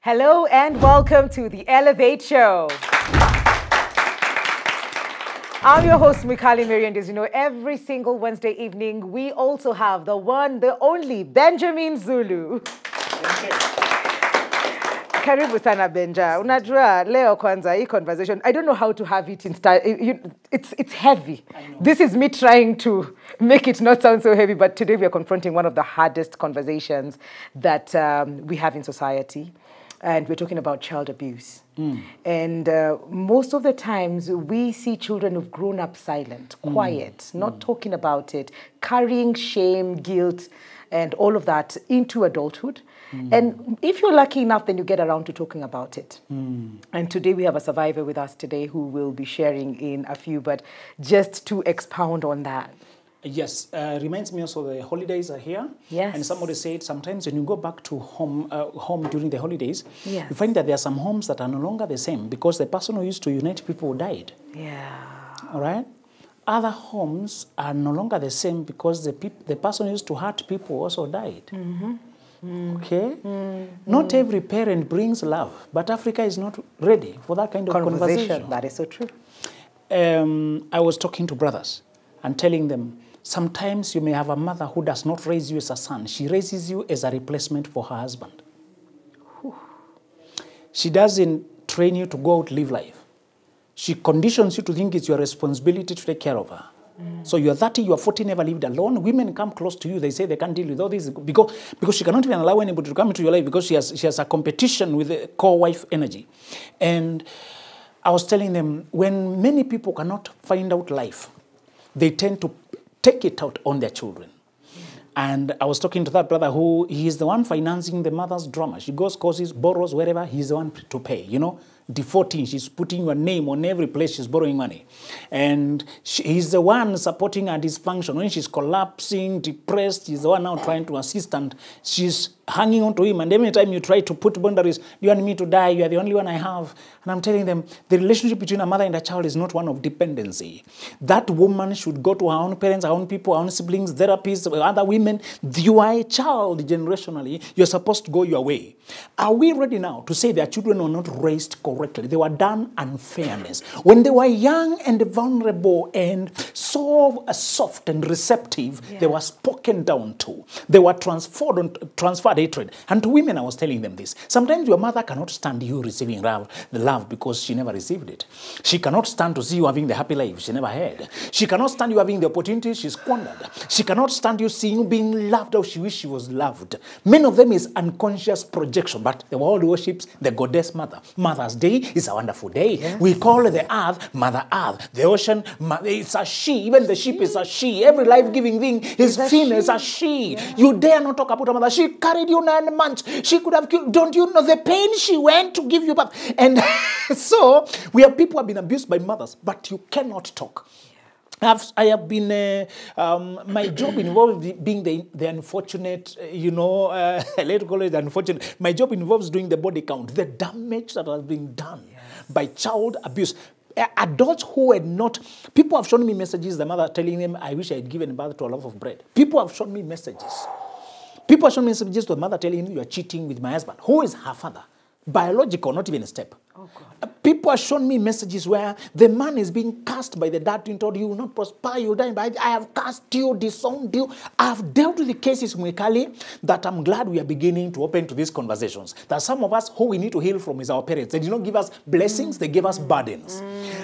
Hello and welcome to the Elevate Show. I'm your host, Mikali Mary, and as you know, every single Wednesday evening, we also have the one, the only, Benjamin Zulu. Karibu sana Benja. Unajua leo kwanza hii conversation. I don't know how to have it in style. It's heavy. This is me trying to make it not sound so heavy, but today we are confronting one of the hardest conversations that we have in society. And we're talking about child abuse. And most of the times we see children who've grown up silent, quiet, not talking about it, carrying shame, guilt, and all of that into adulthood. And if you're lucky enough, then you get around to talking about it. And today we have a survivor with us today who will be sharing in a few, but just to expound on that. Yes, reminds me also the holidays are here. Yes. And somebody said sometimes when you go back to home during the holidays, Yes. you find that there are some homes that are no longer the same because the person who used to unite people died. Yeah. All right? Other homes are no longer the same because the person who used to hurt people also died. Okay? Not every parent brings love, but Africa is not ready for that kind of conversation. That is so true. I was talking to brothers and telling them, sometimes you may have a mother who does not raise you as a son. She raises you as a replacement for her husband. She doesn't train you to go out live life. She conditions you to think it's your responsibility to take care of her. So you're 30, you're 40, never lived alone. Women come close to you. They say they can't deal with all this because she cannot even allow anybody to come into your life because she has a competition with the core wife energy. And I was telling them, when many people cannot find out life, they tend to take it out on their children. And I was talking to that brother who, he is the one financing the mother's drama. She goes, causes, borrows, wherever, he's the one to pay, you know. Defaulting, she's putting your name on every place she's borrowing money. And he's the one supporting her dysfunction. When she's collapsing, depressed, he's the one now trying to assist and she's hanging on to him. And every time you try to put boundaries, you want me to die, you are the only one I have. And I'm telling them, the relationship between a mother and a child is not one of dependency. That woman should go to her own parents, her own people, her own siblings, therapists, other women. You are a child generationally. You're supposed to go your way. Are we ready now to say their children were not raised correctly? They were done unfairness. When they were young and vulnerable and so soft and receptive, they were spoken down to. They were transferred hatred. And to women, I was telling them this. Sometimes your mother cannot stand you receiving the love because she never received it. She cannot stand to see you having the happy life she never had. She cannot stand you having the opportunities she squandered. She cannot stand you seeing you being loved how she wished she was loved. Many of them is unconscious projection, but the world worships the goddess mother. Mother's Day is a wonderful day. Yes. We call the earth Mother Earth. The ocean, it's a she. Even the sheep is a she. Every life-giving thing is female, is a she. Yeah. You dare not talk about a mother. She carried you 9 months. She could have killed. Don't you know the pain she went to give you birth? And so we have people who have been abused by mothers, but you cannot talk. I have been, my job involves being the unfortunate, let's call it unfortunate. My job involves doing the body count, the damage that has been done by child abuse. Adults who had not, people have shown me messages, the mother telling them, I wish I had given birth to a loaf of bread. People have shown me messages. People have shown me messages to the mother telling him, you are cheating with my husband. Who is her father? Biological, not even a step. Oh, God. People have shown me messages where the man is being cast by the dad and told you will not prosper, you'll die. But I have cast you, disowned you. I have dealt with the cases, Mwikali, that I'm glad we are beginning to open to these conversations. That some of us, who we need to heal from is our parents. They did not give us blessings, they gave us burdens.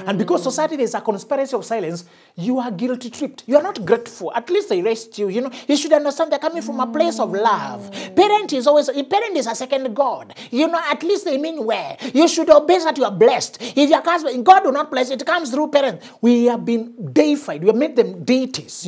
And because society, there's a conspiracy of silence, you are guilty tripped. You are not grateful. At least they raised you. You should understand they're coming from a place of love. Parent is a second God. At least they mean well. You should obey that you are blessed. If your husband, God will not bless, it comes through parents. We have been deified. We have made them deities,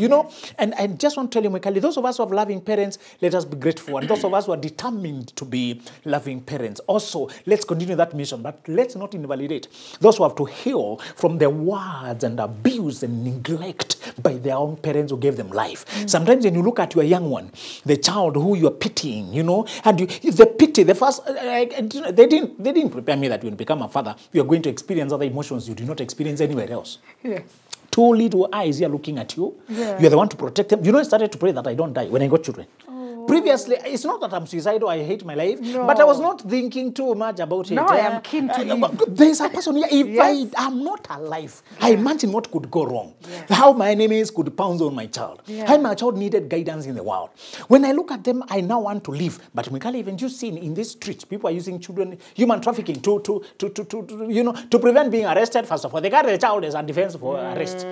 And I just want to tell you, Mikali, those of us who have loving parents, let us be grateful. And those of us who are determined to be loving parents, also, let's continue that mission. But let's not invalidate those who have to heal from the words and abuse and neglect by their own parents who gave them life. Sometimes when you look at your young one, the child who you are pitying, and the pity, the first, they didn't prepare me that when you become a father, you are going to experience other emotions you do not experience anywhere else. Yes. 2 little eyes here looking at you. Yeah. You're the one to protect them. I started to pray that I don't die when I got children. Previously, it's not that I'm suicidal, I hate my life, No. but I was not thinking too much about it. Now I am keen to live. There's a person here, if Yes. I am not alive, I imagine what could go wrong. How my enemies could pounce on my child. How my child needed guidance in the world. When I look at them, I now want to live. But we can't even just see in this street, people are using children, human trafficking to prevent being arrested, first of all. They got the child as a defense for arrest.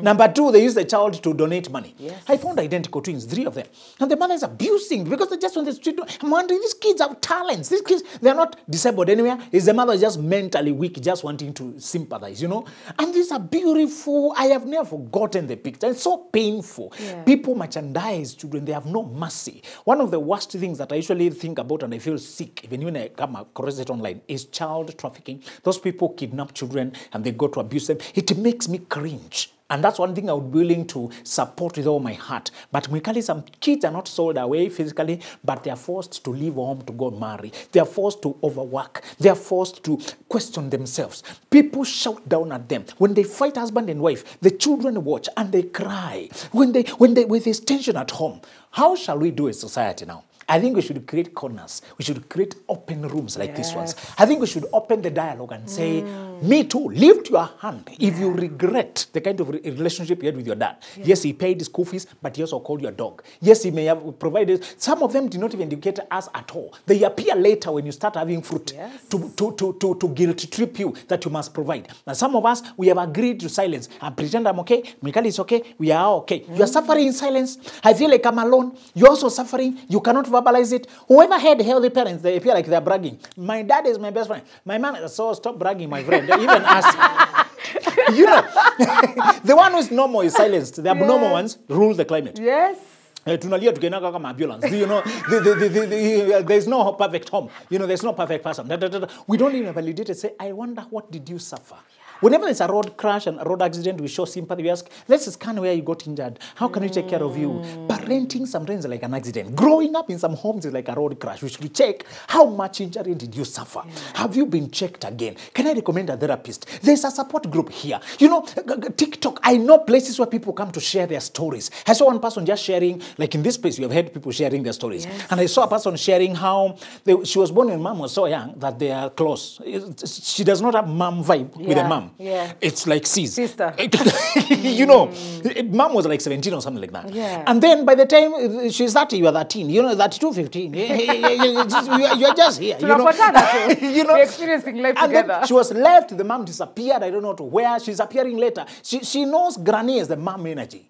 Number two, they use the child to donate money. Yes. I found identical twins, 3 of them. And the mother is abusing because they're just on the street. I'm wondering, these kids have talents. These kids, they're not disabled anywhere. Is the mother just mentally weak, just wanting to sympathize, And these are beautiful. I have never forgotten the picture. It's so painful. Yeah. People merchandise children. They have no mercy. One of the worst things that I usually think about and I feel sick, even when I come across it online, is child trafficking. Those people kidnap children and they go to abuse them. It makes me cringe. And that's one thing I would be willing to support with all my heart. But medically, some kids are not sold away physically, but they are forced to leave home to go marry. They are forced to overwork. They are forced to question themselves. People shout down at them. When they fight husband and wife, the children watch and they cry. When there's tension at home, how shall we do as society now? I think we should create corners. We should create open rooms like these ones. I think we should open the dialogue and say, me too, lift your hand if you regret the kind of relationship you had with your dad. Yes, he paid his school fees, but he also called you a dog. Yes, he may have provided. Some of them did not even educate us at all. They appear later when you start having fruit to guilt trip you that you must provide. And some of us, we have agreed to silence and pretend I'm okay. Mikali is okay. We are okay. You are suffering in silence. I feel like I'm alone. You're also suffering. You cannot verbalize it. Whoever had healthy parents, they appear like they're bragging. My dad is my best friend. My man, so stop bragging, my friend. Even us. The one who's normal is silenced. The abnormal ones rule the climate. Yes. Tunalia tukienda kama ambulance. There's no perfect home. There's no perfect person. We don't even validate it. Say, I wonder what did you suffer? Whenever there's a road crash and a road accident, we show sympathy. We ask, let's scan where you got injured. How can we take care of you? Parenting sometimes is like an accident. Growing up in some homes is like a road crash. We should check how much injury did you suffer. Have you been checked again? Can I recommend a therapist? There's a support group here. TikTok, I know places where people come to share their stories. I saw one person just sharing, like in this place, we have heard people sharing their stories. Yes. And I saw a person sharing how she was born when mom was so young that they are close. She does not have mom vibe with a mom. Yeah. It's like sister. Mom was like 17 or something like that. Yeah. And then by the time she's 30, you are 13. 32, 15. You're just here. We're experiencing life and together. Then she was left. The mom disappeared. I don't know to where. She's appearing later. She knows granny as the mom energy.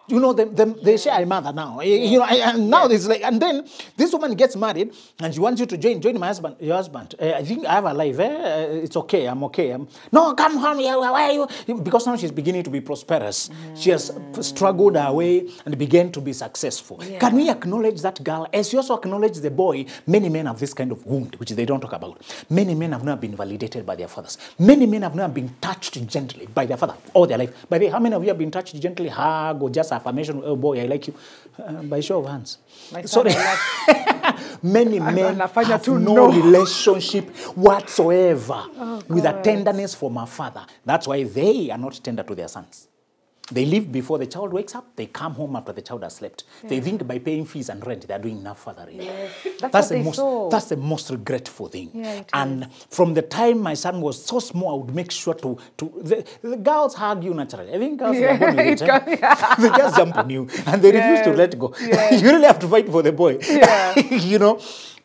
They share a mother now. And now there's like, and then this woman gets married and she wants you to join my husband. Your husband. I think I have a life. It's okay. I'm okay. No, come home. Why are you? Because now she's beginning to be prosperous. She has struggled her way and began to be successful. Yeah. Can we acknowledge that girl? As you also acknowledge the boy, many men have this kind of wound, which they don't talk about. Many men have not been validated by their fathers. Many men have not been touched gently by their father all their life. By the way, how many of you have been touched gently? Hug or just affirmation, oh boy, I like you, by show of hands. Sorry. Many men have no relationship whatsoever with a tenderness from a father. That's why they are not tender to their sons. They leave before the child wakes up. They come home after the child has slept. Yeah. They think by paying fees and rent, they are doing enough fathering. Yes. That's the most regretful thing. Yeah, and from the time my son was so small, I would make sure the girls hug you naturally. I think girls are born with it. They just jump on you and they refuse to let go. Yeah. You really have to fight for the boy. Yeah.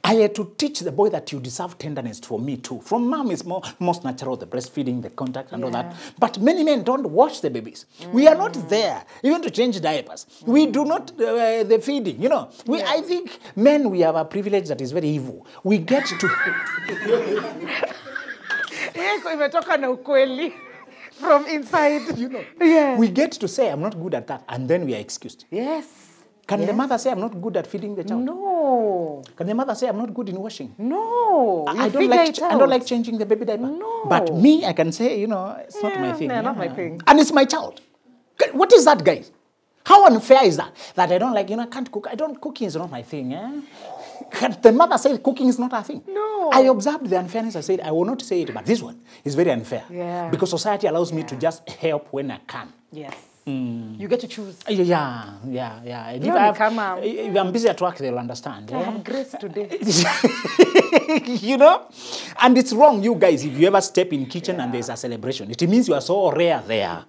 I had to teach the boy that you deserve tenderness from me too. From mom is most natural, the breastfeeding, the contact and all that. But many men don't wash the babies. We are not there, even to change diapers. We do not, the feeding, I think men, we have a privilege that is very evil. We get to... From inside. We get to say, I'm not good at that, and then we are excused. Yes. Can the mother say, I'm not good at feeding the child? No. Can the mother say, I'm not good in washing? No. I don't like changing the baby diaper. No. But me, I can say, it's not my thing. No, not my thing. And it's my child. What is that, guys? How unfair is that? That I don't like, I can't cook. Cooking is not my thing. Can the mother say cooking is not her thing? No. I observed the unfairness. I said, I will not say it, but this one is very unfair. Yeah. Because society allows me to just help when I can. Yes. You get to choose. Yeah. If I'm busy at work, they'll understand. I have grace today. You know? And it's wrong, you guys, if you ever step in kitchen and there's a celebration. It means you are so rare there.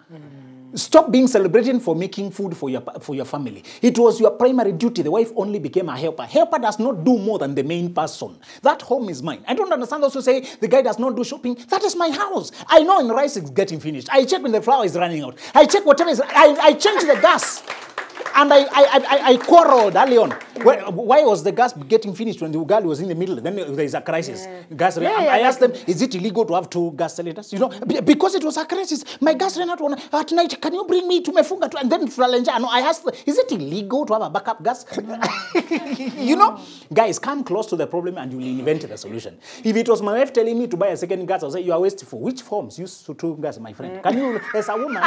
Stop being celebrating for making food for your family. It was your primary duty. The wife only became a helper. Helper does not do more than the main person. That home is mine. I don't understand those who say the guy does not do shopping. That is my house. I know when the rice is getting finished. I check when the flour is running out. I check whatever is... I change the gas. And I quarreled early on. Why was the gas getting finished when the ugali was in the middle? Then there is a crisis. I asked them, is it illegal to have 2 gas cylinders? You know, because it was a crisis. My gas ran out at night. Can you bring me to Mefunga? And then I asked them, is it illegal to have a backup gas? You know, guys, come close to the problem and you will invent the solution. If it was my wife telling me to buy a second gas, I'll say, you are wasteful. Which forms use 2 gas, my friend? Can you, as a woman,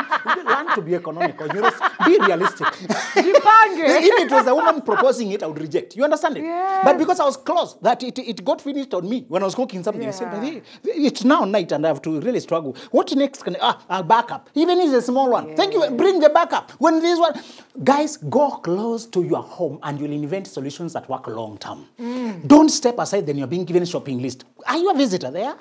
learn to be economical? You know, be realistic. If it was a woman proposing it, I would reject. You understand it? Yes. But because I was close, that it got finished on me when I was cooking something. I said, it's now night and I have to really struggle. What next can a backup? Even if it's a small one. Thank you. Bring the backup. When this one, guys, go close to your home and you'll invent solutions that work long term. Don't step aside then you're being given a shopping list. Are you a visitor there?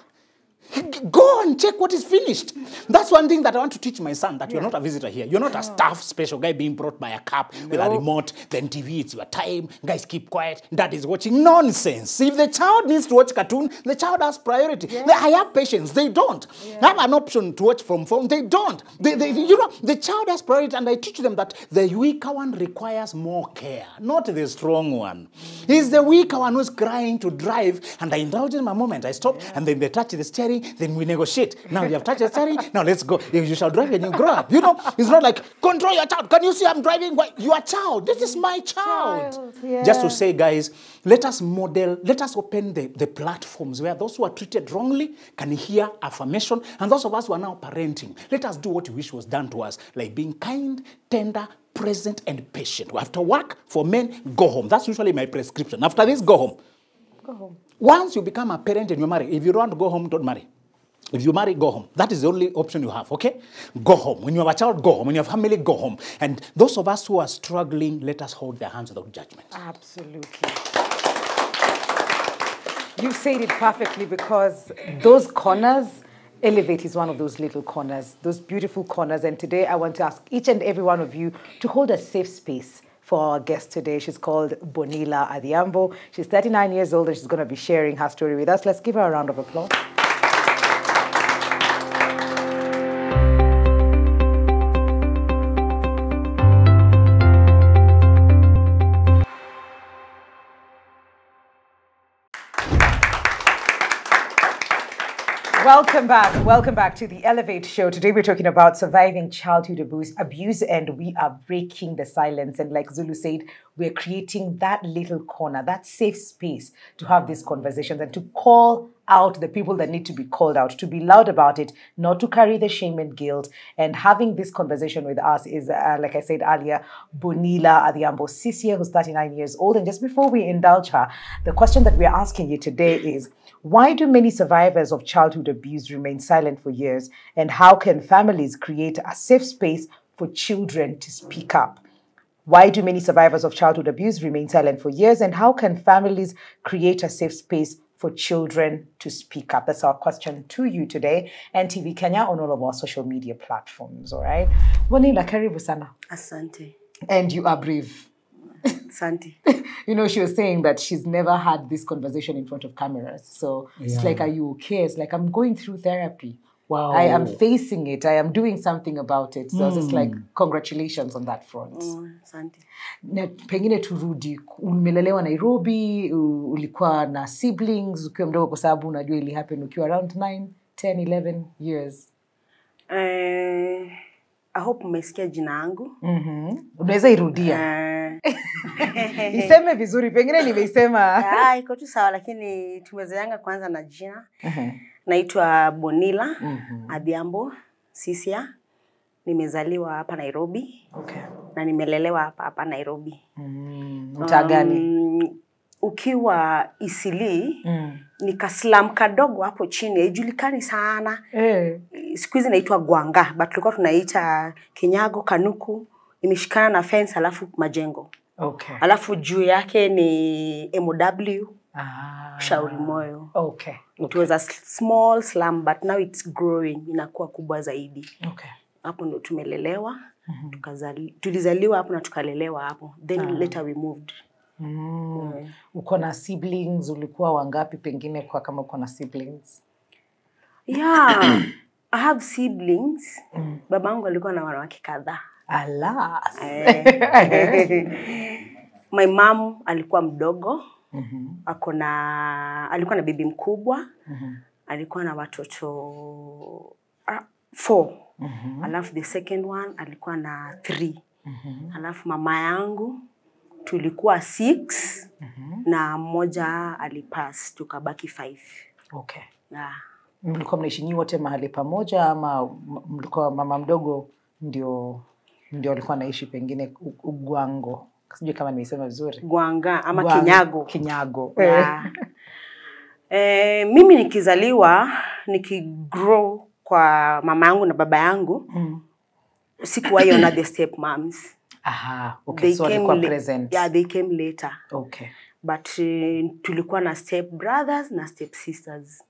Go and check what is finished. That's one thing that I want to teach my son, that you're not a visitor here. You're not a staff special guy being brought by a cup with a remote, then TV, it's your time. Guys, keep quiet. Dad is watching. Nonsense. If the child needs to watch cartoon, the child has priority. I have patience. They don't. I have an option to watch from phone. They don't. You know, the child has priority, and I teach them that the weaker one requires more care, not the strong one. He's the weaker one who's crying to drive, and I indulge in my moment. I stop, and then they touch the steering. Then we negotiate. Now you have touched the steering. Now let's go. You shall drive when you grow up. You know, it's not like, control your child. Can you see I'm driving? Why? You are child. This is my child. Just to say, guys, let us model, let us open the platforms where those who are treated wrongly can hear affirmation. And those of us who are now parenting, let us do what we wish was done to us, like being kind, tender, present, and patient. After work, for men, go home. That's usually my prescription. After this, go home. Go home. Once you become a parent and you marry, if you don't want to go home, don't marry. If you marry, go home. That is the only option you have, okay? Go home. When you have a child, go home. When you have family, go home. And those of us who are struggling, let us hold their hands without judgment. Absolutely. You said it perfectly, because those corners, Elevate is one of those little corners, those beautiful corners. And today I want to ask each and every one of you to hold a safe space for our guest today. She's called Bonilla Adhiambo. She's 39 years old and she's going to be sharing her story with us. Let's give her a round of applause. Welcome back to the Elevate Show. Today we're talking about surviving childhood abuse, and we are breaking the silence. And like Zulu said, we're creating that little corner, that safe space to have these conversations and to call out the people that need to be called out, to be loud about it, not to carry the shame and guilt. And having this conversation with us is, like I said earlier, Bonilla Adhiambo Sisia, who's 39 years old. And just before we indulge her, the question that we're asking you today is, why do many survivors of childhood abuse remain silent for years? And how can families create a safe space for children to speak up? Why do many survivors of childhood abuse remain silent for years? And how can families create a safe space for children to speak up? That's our question to you today. And TV Kenya on all of our social media platforms, all right? Bonilla, karibu sana. Asante. And you are brave. Asante. You know, she was saying that she's never had this conversation in front of cameras. So it's like, are you okay? It's like, I'm going through therapy. Wow. I am facing it. I am doing something about it. So it's like, congratulations on that front. Asante. Na pengine turudi, umelelewa Nairobi, ulikuwa na siblings, ukiwa mdogo kwa sababu unajua ili happen ukiwa around 9, 10, 11 years. I hope umesikia jina yangu. Unaweza irudia. Iseme vizuri, pengine nimeisema. Iko tu sawa, lakini tumezoeanga kwanza na jina. Naitwa Bonilla Adhiambo Sisia. Nimezaliwa hapa Nairobi. Okay. Na nimelelewa hapa Nairobi. Mtaa gani? Ukiwa Isili, ni kaslam kadogo hapo chini, haijulikani sana. siku hizi inaitwa gwanga, but tulikuwa tunaita kinyago, kanuku, imeshikana na fence alafu majengo. Okay. Alafu juu yake ni MOW. Shauri Moyo. Okay. It was a small slum, but now it's growing, inakuwa kubwa zaidi. Okay. Hapo ndo tumelelewa, tulizaliwa hapo na tukalelewa hapo. Then later we moved. Uko na siblings, ulikuwa wangapi pengine kwa kama uko na siblings? Yeah, I have siblings. Babangu alikuwa na wanawake kadhaa. Alas. My mom alikuwa mdogo. Alikuwa na bibi mkubwa. Alikuwa na watoto 4. Alafu the second one alikuwa na 3. Alafu mama yangu tulikuwa 6 na mmoja alipass, tukabaki 5. Okay. Yeah. Mlikuwa mnaishi nyinyi wote mahali pamoja ama mlikuwa mama mdogo ndio alikuwa anaishi pengine Ugwango? Sijui kama nimesema vizuri. Gwanga ama Kinyago. Kinyago. Yeah. Mimi nikizaliwa, nikigrow kwa mama yangu na baba yangu, sikuwahi ona the step moms. Aha, okay, so walikuwa present. Yeah, they came later. Okay. But tulikuwa na step brothers na step sisters.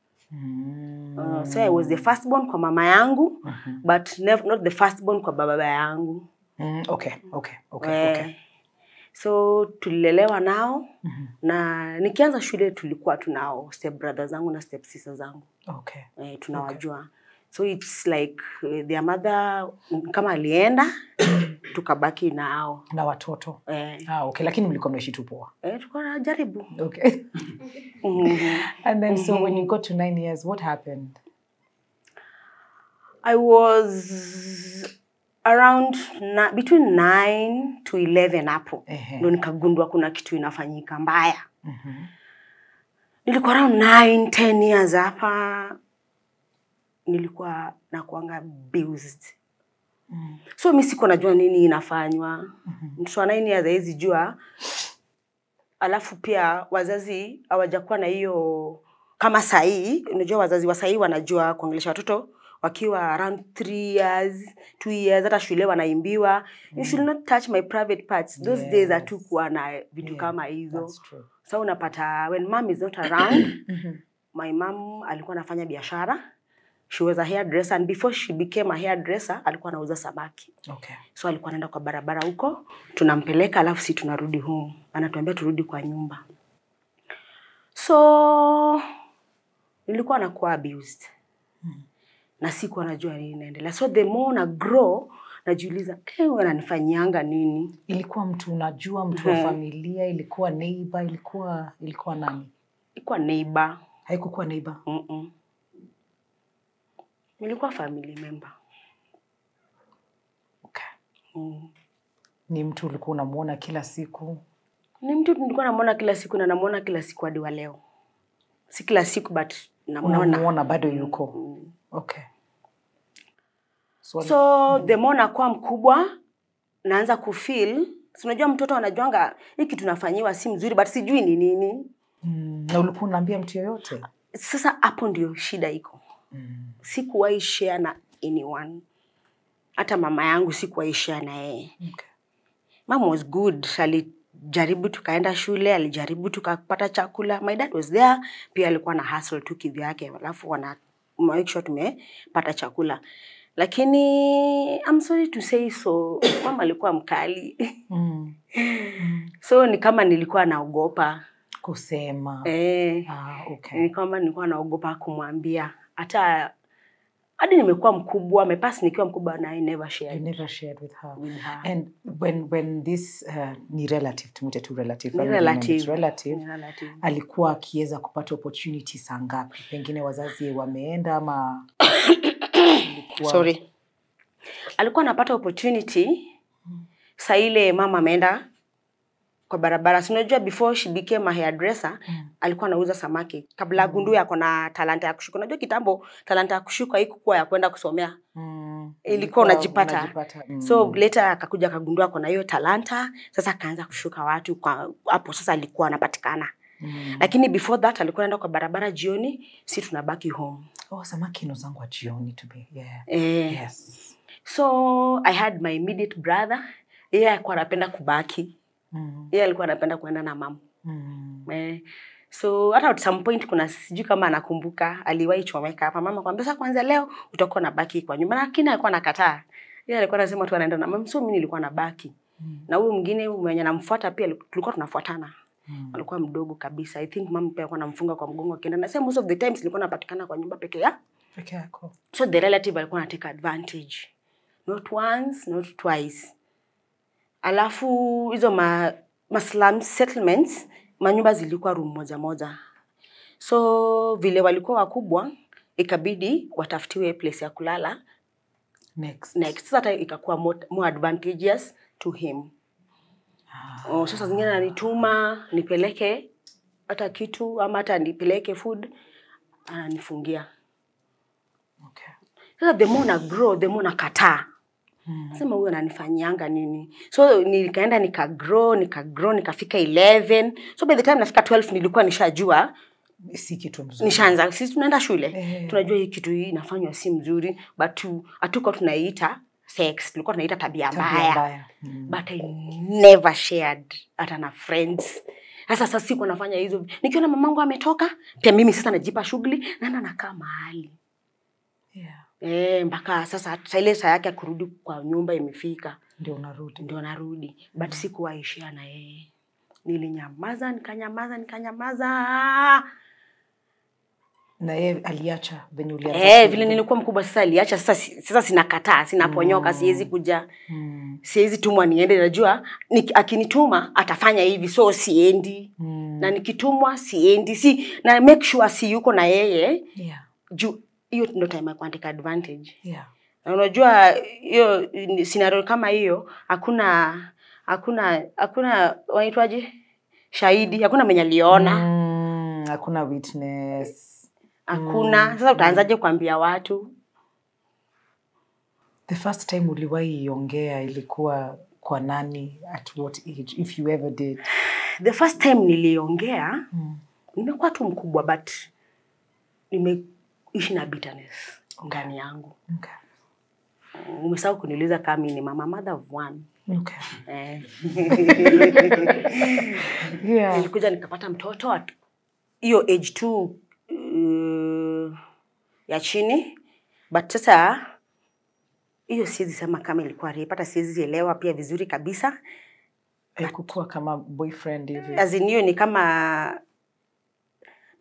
So I was the firstborn kwa mama yangu, but not the firstborn kwa baba yangu. Okay. Okay. So tulilelewa nao, na nikianza shule tulikuwa tunao step brothers zangu na step sisters zangu. Okay. Tunawajua. Okay. So it's like their mother kama alienda, tukabaki nao. Na watoto. Okay, lakini mlikuwa mnaishi tu poa. Tulikuwa tunajaribu. Okay. And then so when you got to 9 years, what happened? I was around between 9 to 11 hapo. Ndio nikagundua kuna kitu inafanyika mbaya. Nilikuwa around 9, 10 years hapa. Nilikuwa nakuanga abused. So mimi siko najua nini inafanywa. Mtu wa 9 years hawezi jua. Alafu pia wazazi hawajakuwa na hiyo kama sahi. Unajua wazazi wa sahi wanajua kuongelesha watoto wakiwa around 3 years, 2 years, hata shule wanaimbiwa. You should not touch my private parts. Those days hatukuwa na vitu kama hizo. So unapata when mom is not around, my mom alikuwa anafanya biashara. She was a hairdresser, and before she became a hairdresser, alikuwa anauza samaki. Okay. So alikuwa anaenda kwa barabara huko, tunampeleka alafu si tunarudi home. Anatuambia turudi kwa nyumba. So nilikuwa nakuwa abused. Na sikuwa najua nini inaendelea. So the more na grow, najiuliza, wananifanyanga nini? Ilikuwa mtu unajua, mtu wa familia, ilikuwa neighbor, ilikuwa nani? Ilikuwa neighbor. Haikukuwa neighbor? Nilikuwa family member. Okay. Ni mtu ulikuwa unamuona kila siku? Ni mtu nilikuwa namuona kila siku na namuona kila siku hadi wa leo. Si kila siku but namuona bado yuko. Okay. So the more nakuwa mkubwa, naanza kufeel, unajua mtoto anajuanga hiki tunafanyiwa si mzuri but sijui ni nini. Na ulikuwa unaambia mtu yoyote? Sasa hapo ndio shida iko. Sikuwahi share na anyone. Hata mama yangu sikuwahi share na yeye. Okay. Mom was good. Alijaribu tukaenda shule, alijaribu tukapata chakula. My dad was there. Pia alikuwa na hustle tu kivyake. Alafu make sure tumepata chakula. Lakini I'm sorry to say so, mama alikuwa mkali. So ni kama nilikuwa naogopa kusema. Okay. Ni kama nilikuwa naogopa kumwambia. Hata hadi nimekuwa mkubwa, mepass nikiwa mkubwa na I never shared. You never shared with her. And when this ni relative, tumute tu relative. Alikuwa akiweza kupata opportunity saa ngapi? Pengine wazazi wameenda ama Sorry. Alikuwa anapata opportunity saa ile mama ameenda kwa barabara. Si unajua before she became a hairdresser, alikuwa anauza samaki. Kabla agundue ako na talanta ya kushuka. Unajua kitambo talanta ya kushuka haikuwa ya kwenda kusomea. Ilikuwa unajipata. So later akakuja akagundua ako na hiyo talanta, sasa akaanza kushuka watu kwa hapo sasa alikuwa anapatikana. Lakini before that alikuwa anaenda kwa barabara jioni, si tunabaki home. Oh, samaki inozangwa jioni to be. Yeah. Yes. So I had my immediate brother. Yeye alikuwa anapenda kubaki. Yeye alikuwa anapenda kuenda na mama. So at some point kuna sijui kama anakumbuka aliwahi chomeka hapa mama kwambia sasa kwanza leo utakuwa nabaki kwa nyumba, lakini alikuwa anakataa. Yeye alikuwa anasema tu anaenda na mama, so mimi nilikuwa nabaki. Na huyu mwingine mwenye namfuata pia tulikuwa tunafuatana. Alikuwa mdogo kabisa. I think mama pia alikuwa anamfunga kwa mgongo akienda. Na same most of the times nilikuwa napatikana kwa nyumba peke yako. So the relative alikuwa anatake advantage. Not once, not twice. Alafu hizo slum settlements manyumba zilikuwa room moja. So vile walikuwa wakubwa ikabidi watafutiwe place ya kulala next. Sasa ikakuwa more advantageous to him. Sasa zingine ananituma nipeleke hata kitu ama hata nipeleke food, ananifungia. Okay. Sasa the more na grow, the more nakataa. Sema huyu ananifanyianga nini? So nikaenda nikagrow nikafika 11. So by the time nafika 12 nilikuwa nishajua si kitu mzuri. Nishaanza sisi tunaenda shule. Tunajua hii kitu hii inafanywa si mzuri, but hatuko tunaiita sex, tulikuwa tunaita tabia mbaya. But I never shared hata na friends. Sasa siku nafanya hizo. Nikiona mamangu ametoka, pia mimi sasa najipa shughuli na nakaa mahali. Mpaka sasa ile saa yake kurudi kwa nyumba imefika. Ndio narudi. But sikuwaishia na yeye. Nilinyamaza, nikanyamaza. Na yeye aliacha venye ulianza. Vile nilikuwa mkubwa sasa aliacha, sasa sinakataa, sinaponyoka, siwezi kuja. Siwezi tumwa niende, najua akinituma atafanya hivi, so siendi. Na nikitumwa siendi, na make sure si yuko na yeye. Juu hiyo ndio time ya kuandika advantage. Na unajua hiyo scenario kama hiyo hakuna waitwaje? Shahidi, hakuna mwenye aliona. Hakuna witness. Hakuna. Sasa utaanzaje kuambia watu? The first time uliwahi ongea ilikuwa kwa nani, at what age, if you ever did? The first time niliongea, nimekuwa tu mkubwa but nimeishi na bitterness ndani yangu. Umesahau kuniuliza kama mimi ni mother of one. Nilikuja nikapata mtoto hiyo age 2 ya chini, but sasa hiyo siwezi sema kama ilikuwa rape, hata siwezi elewa pia vizuri kabisa. Haikuwa kama boyfriend hivi. As in hiyo ni kama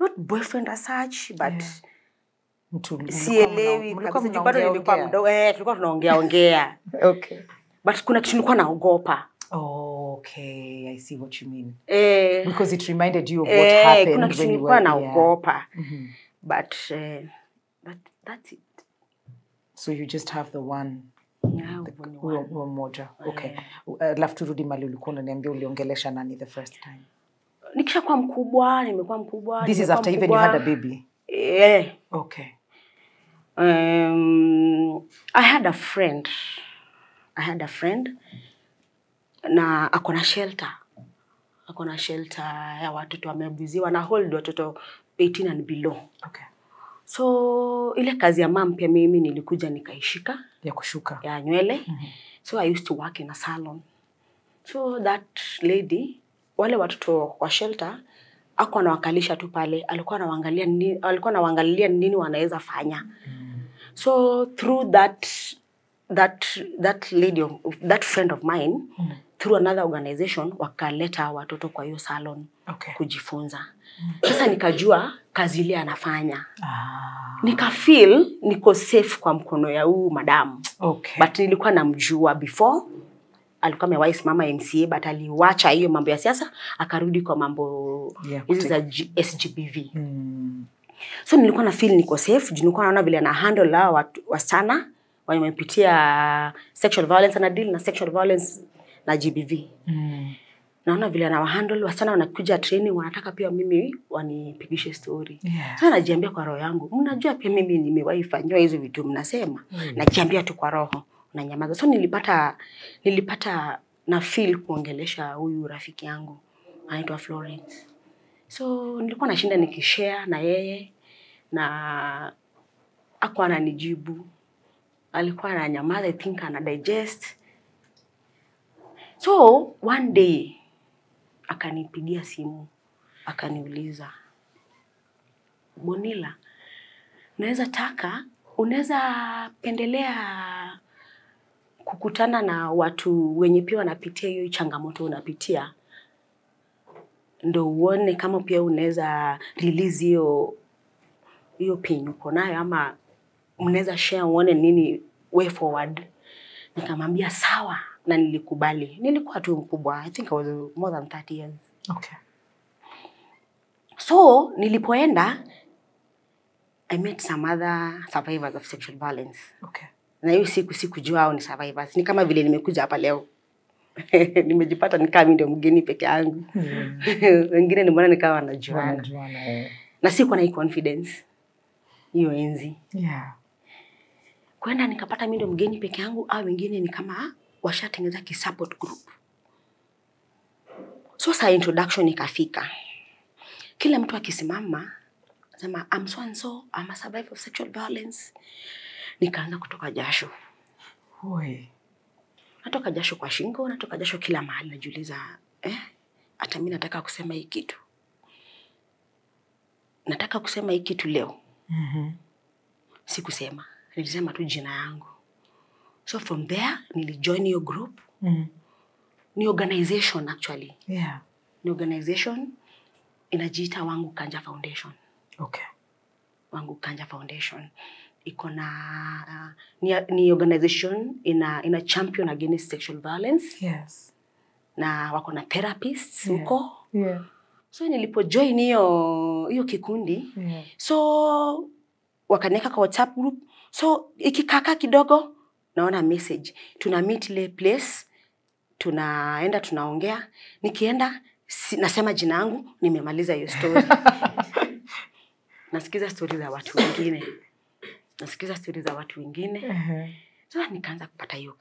not boyfriend as such, but sielewi kabisa, bado nilikuwa mdogo. Tulikuwa tunaongea. But kuna kitu nilikuwa naogopa. Okay, I see what you mean. Because it reminded you of what happened kuna kitu nilikuwa naogopa. But that's it. So you just have the one. Moja. Okay. Alafu turudi mali ulikuwa unaniambia uliongelesha nani the first time? Nikishakuwa mkubwa, nimekuwa mkubwa. This is after even you had a baby? Okay. I had a friend na akona shelter. Akona shelter ya watoto wameabuziwa na hold watoto 18 and below. So ile kazi ya mom pia mimi nilikuja nikaishika ya kushuka ya nywele. So I used to work in a salon. So that lady, wale watoto wa shelter hakuwa anawakalisha tu pale, alikuwa anawaangalia nini wanaweza fanya. So through that lady, that friend of mine, through another organization, wakaleta watoto kwa hiyo salon kujifunza. Sasa nikajua kazi ile anafanya. Nikafeel niko safe kwa mkono ya huyu madam. But nilikuwa namjua before. Alikuwa amewahi mama MCA, but aliwacha hiyo mambo ya siasa akarudi kwa mambo hizi za SGBV. So nilikuwa na feel niko safe, nilikuwa naona vile na handle la wasichana wamepitia sexual violence, na deal na sexual violence na GBV. Naona vile na handle wasichana wanakuja training, wanataka pia mimi wanipigishe story. Sasa najiambia kwa roho yangu, mnajua pia mimi nimewahi fanywa hizo vitu mnasema. Najiambia tu kwa roho na nyamaza. So nilipata na feel kuongelesha huyu rafiki yangu anaitwa Florence. So nilikuwa nashinda nikishare na yeye na hakuwa ananijibu. Alikuwa ananyamaza, I think ana digest. So one day akanipigia simu, akaniuliza, Bonilla, unaweza pendelea kukutana na watu wenye pia wanapitia hiyo changamoto unapitia, ndo uone kama pia unaweza release hiyo pain uko nayo, ama mnaweza share uone nini way forward. Nikamwambia sawa, na nilikubali. Nilikuwa tu mkubwa, I think I was more than 30 years. Okay. So nilipoenda, I met some other survivors of sexual violence. Okay. Na hiyo sikujua hao ni survivors. Ni kama vile nimekuja hapa leo. Nimejipata nikaa mimi ndio mgeni peke yangu. Wengine nimeona nikawa wanajuana. Na sikuwa na confidence hiyo enzi. Yeah. Kwenda nikapata mimi ndio mgeni peke yangu, au wengine ni kama washatengeneza support group. So sa introduction ikafika. Kila mtu akisimama sema I'm so and so, I'm a survivor of sexual violence. Nikaanza kutoka jasho. Oi. Natoka jasho kwa shingo, natoka jasho kila mahali, najiuliza hata mimi nataka kusema hii kitu. Nataka kusema hii kitu leo. Sikusema. Nilisema tu jina yangu. So from there nilijoin your group. Ni organization actually. Yeah. Ni organization inajiita Wangu Kanja Foundation. Okay. Wangu Kanja Foundation. Iko na ni organization ina champion against sexual violence. Yes. Na wako na therapists huko. Yeah. So nilipojoin hiyo kikundi, so wakaniweka kwa WhatsApp group. So ikikaka kidogo naona message, tuna meet ile place, tunaenda tunaongea. Nikienda nasema jina langu, nimemaliza hiyo story. Nasikiza stories za watu wengine. So nikaanza kupata hiyo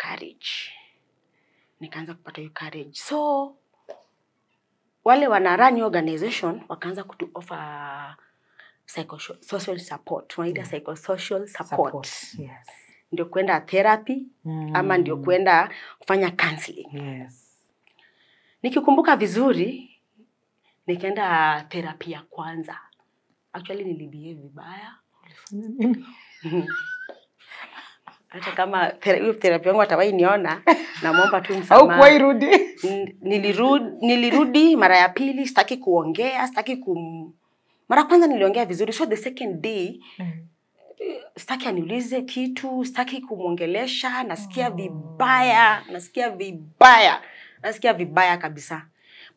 courage. So wale wana run organization wakaanza kutu offer psychosocial support. Wanaita psychosocial support. Yes. Ndio kwenda therapy ama ndio kwenda kufanya counseling. Yes. Nikikumbuka vizuri nikaenda therapy ya kwanza. Actually nilibehave vibaya. Ulifanya nini? Hata kama hiyo therapy yangu atawahi niona, naomba tu msamaha. Au kuirudi? Nilirudi mara ya pili, sitaki kuongea, mara kwanza niliongea vizuri, so the second day sitaki aniulize kitu, sitaki kumuongelesha, nasikia vibaya kabisa.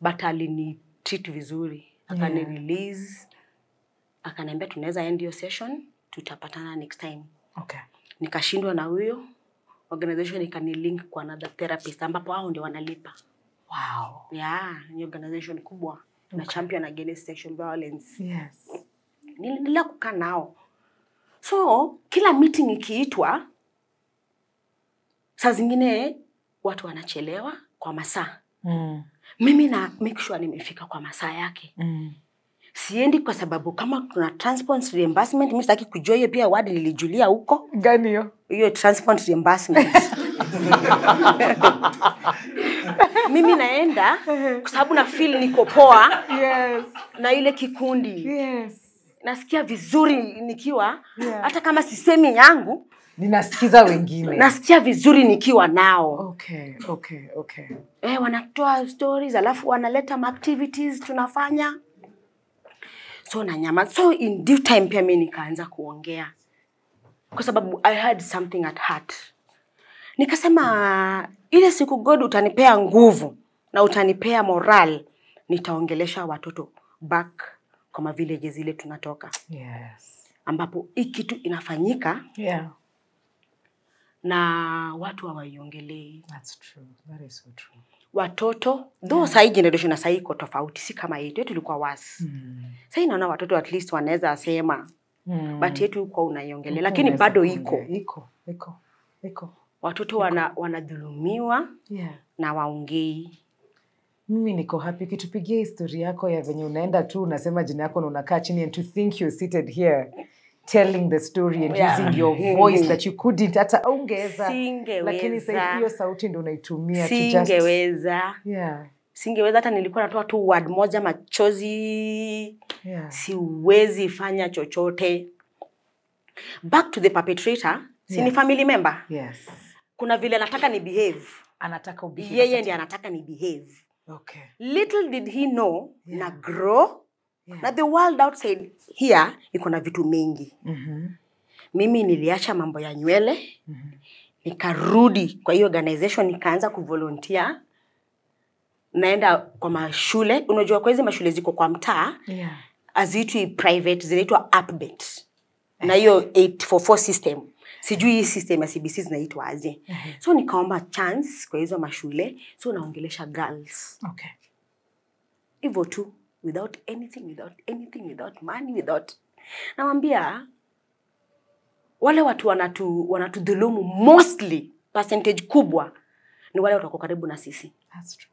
But alinitreat vizuri, akani release, akaniambia tunaweza end hiyo session, tutapatana next time. Okay. Nikashindwa na huyo organization, ikanilink kwa another therapist ambapo hao ndio wanalipa. Wow. Yeah, ni organization kubwa na champion against sexual violence. Yes. Niliendelea kukaa nao. So kila meeting ikiitwa, saa zingine watu wanachelewa kwa masaa. Mimi na make sure nimefika kwa masaa yake. Siendi kwa sababu kama kuna transport reimbursement, mimi sitaki kujua hiyo pia wadi nilijulia huko. Gani hiyo? Hiyo transport reimbursement. Mimi naenda kwa sababu na feel niko poa. Yes. Na ile kikundi. Yes. Nasikia vizuri nikiwa, hata kama sisemi yangu, ninasikiza wengine. Nasikia vizuri nikiwa nao. Okay. Wanatoa stories, alafu wanaleta activities tunafanya. So na nyama. So in due time pia mimi nikaanza kuongea. Kwa sababu I had something at heart. Nikasema ile siku God utanipea nguvu na utanipea moral, nitaongelesha watoto back kama village zile tunatoka. Yes. Ambapo hii kitu inafanyika. Yeah. Na watu hawaiongelei. That's true. That is so true. Watoto, though sahi generation na sahi iko tofauti, si kama yetu tulikuwa wasi. Sahi naona watoto at least wanaweza sema. But yetu uko unaiongelea, lakini bado iko. Watoto wanadhulumiwa na waongei. Mimi niko happy kitupigia historia yako ya venye unaenda tu unasema jina yako na unakaa chini, and to think you're seated here telling the story and using your voice that you couldn't hata ungeweza, lakini sasa hiyo sauti ndio unaitumia to just singeweza. Yeah. Singeweza, hata nilikuwa natoa tu word moja machozi. Yeah. Siwezi fanya chochote. Back to the perpetrator, si ni family member? Yes. Kuna vile anataka ni behave. Anataka ubehave. Yeye ndiye anataka ni behave. Okay. Little did he know na grow na the world outside here iko na vitu mingi. Mimi niliacha mambo ya nywele. Nikarudi kwa hiyo organization, nikaanza kuvolunteer. Naenda kwa mashule. Unajua kwa hizo mashule ziko kwa mtaa. Azitwi private, zinaitwa update. Na hiyo 844 system. Sijui hii system ya CBC zinaitwa aje. So nikaomba chance kwa hizo mashule. So naongelesha girls. Okay. Hivyo tu. Without anything, without money, without... Namwambia, wale watu wanatudhulumu mostly, percentage kubwa, ni wale watu wako karibu na sisi. That's true.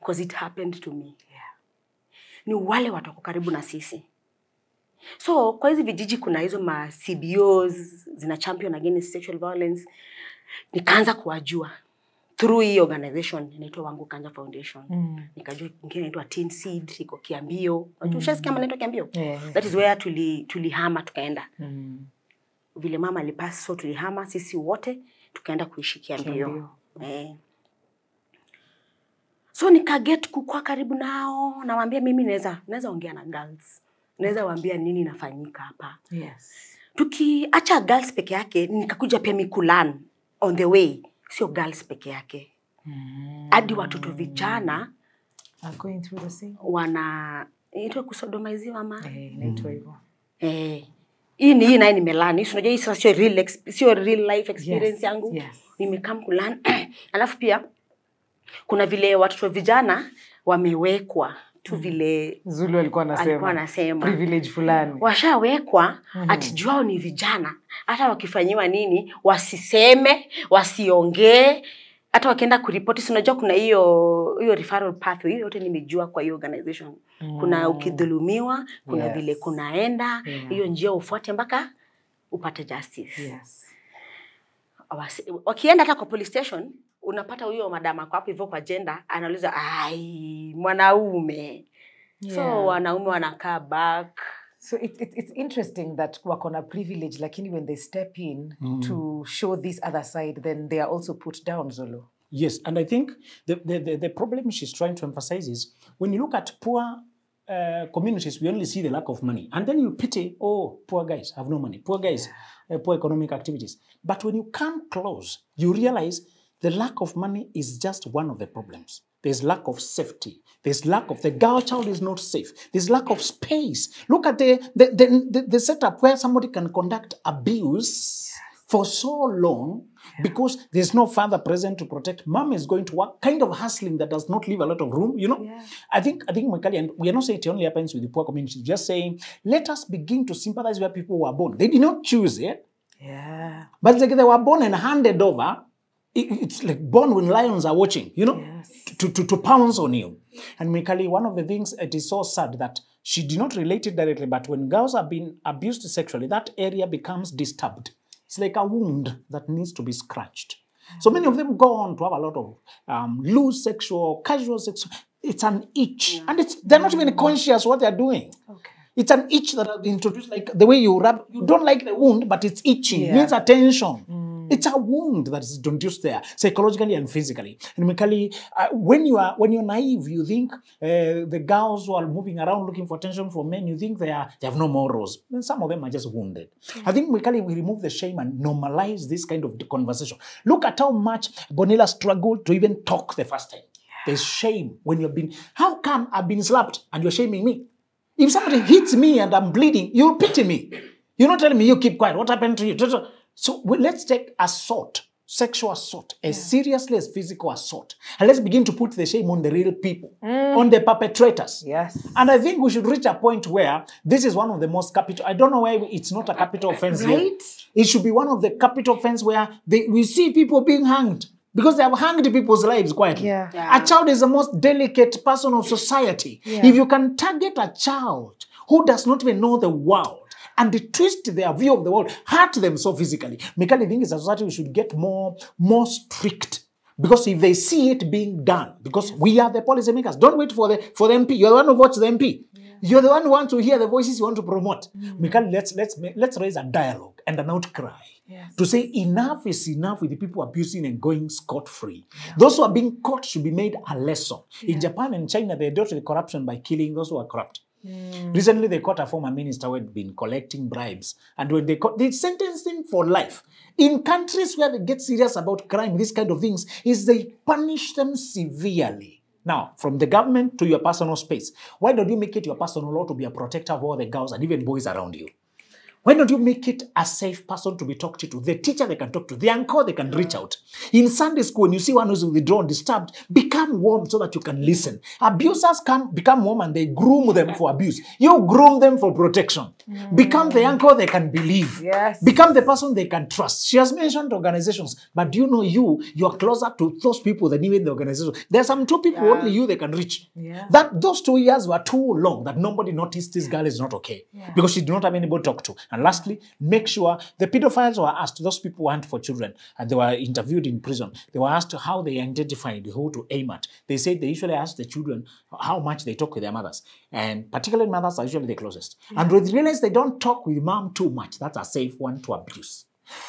Because it happened to me. Yeah. Ni wale watu wako karibu na sisi. So, kwa hizi vijiji kuna hizo ma CBOs, zina champion against sexual violence. Nikaanza kuwajua. Through hii organization, inaitwa Wangu Kanja Foundation. Nikajua ingine inaitwa Teen Seed, iko Kiambio. Ushasikia inaitwa Kiambio? That is where tulihama tukaenda. Vile mama alipass, so tulihama sisi wote tukaenda kuishi Kiambio. So nikaget kukua karibu nao, nawaambia mimi naweza ongea na girls. Naweza waambia nini inafanyika hapa. Yes. Tukiacha girls peke yake, nikakuja pia mikulan on the way. Sio girls peke yake. Hadi watoto vijana are going through the same. Inaitwa kusodomaiziwa ama? Inaitwa hivyo. Hii naye nimelani. Unajua hii sio real life experience yangu. Nimekam kulan. Alafu pia kuna vile watoto vijana wamewekwa tu vile Zulu alikuwa anasema privilege fulani. Washawekwa atijua ni vijana. Hata wakifanyiwa nini wasiseme, wasiongee, hata wakienda kuripoti. Unajua kuna hiyo referral pathway yote nimejua kwa hiyo organization. Kuna ukidhulumiwa, kuna vile kunaenda, hiyo njia ufuate mpaka upate justice. Wakienda hata kwa police station, unapata huyo madama kwa hapo hivyo kwa gender, anauliza mwanaume. So wanaume wanakaa back. So it's interesting that wako na privilege, lakini when they step in to show this other side, then they are also put down, Zulu. Yes, and I think the problem she's trying to emphasize is when you look at poor communities, we only see the lack of money. And then you pity, oh, poor guys have no money. Poor guys, poor economic activities. But when you come close, you realize the lack of money is just one of the problems. There's lack of safety. There's lack of, the girl child is not safe. There's lack of space. Look at the setup where somebody can conduct abuse for so long because there's no father present to protect. Mom is going to work, kind of hustling that does not leave a lot of room, you know. I think Mwikali, and we are not saying it only happens with the poor community, just saying, let us begin to sympathize where people were born. They did not choose it. But like they were born and handed over. It's like born when lions are watching, you know, to pounce on you. And Mikali, one of the things, it is so sad that she did not relate it directly, but when girls are being abused sexually, that area becomes disturbed. It's like a wound that needs to be scratched. So many of them go on to have a lot of loose sexual, casual sexual. It's an itch. And they're not even conscious what they're doing. It's an itch that has been introduced, like the way you rub. You don't like the wound, but it's itching. It needs attention. It's a wound that is introduced there, psychologically and physically. And Mikali, when you're naive, you think the girls who are moving around looking for attention from men, you think they have no morals. And some of them are just wounded. I think Mikali, we remove the shame and normalize this kind of conversation. Look at how much Bonilla struggled to even talk the first time. There's shame when you've been. How come I've been slapped and you're shaming me? If somebody hits me and I'm bleeding, you'll pity me. You're not telling me, you keep quiet. What happened to you? So let's take assault, sexual assault, as seriously as physical assault. And let's begin to put the shame on the real people, on the perpetrators. And I think we should reach a point where this is one of the most capital, I don't know why it's not a capital offense yet. It should be one of the capital offense where we see people being hanged. because they have hanged people's lives quietly. Yeah. A child is the most delicate person of society. Yeah. If you can target a child who does not even know the world and twist their view of the world, hurt them so physically, Mikali thinks as a society we should get more strict. Because if they see it being done, because we are the policymakers, don't wait for the MP. You're the one who votes the MP. You're the one who wants to hear the voices you want to promote. Mikali, let's raise a dialogue and an outcry to say enough is enough with the people abusing and going scot-free. Those who are being caught should be made a lesson. In Japan and China, they dealt with corruption by killing those who are corrupt. Recently, they caught a former minister who had been collecting bribes. And when they sentenced him for life. In countries where they get serious about crime, these kind of things, is they punish them severely. Now, from the government to your personal space, why don't you make it your personal law to be a protector of all the girls and even boys around you? Why don't you make it a safe person to be talked to? The teacher they can talk to, the uncle they can reach out. In Sunday school, when you see one who's withdrawn, disturbed, become warm so that you can listen. Abusers become warm and they groom them for abuse. You groom them for protection. Become the uncle they can believe. Yes. Become the person they can trust. She has mentioned organizations, but do you know you are closer to those people than even the organization. There are some two people only you they can reach. That those 2 years were too long that nobody noticed this girl is not okay because she did not have anybody to talk to. And lastly, make sure the pedophiles were asked, those people who hunt for children, and they were interviewed in prison. They were asked how they identified who to aim at. They said they usually ask the children how much they talk with their mothers. And particularly mothers are usually the closest. And when they realize they don't talk with mom too much, that's a safe one to abuse.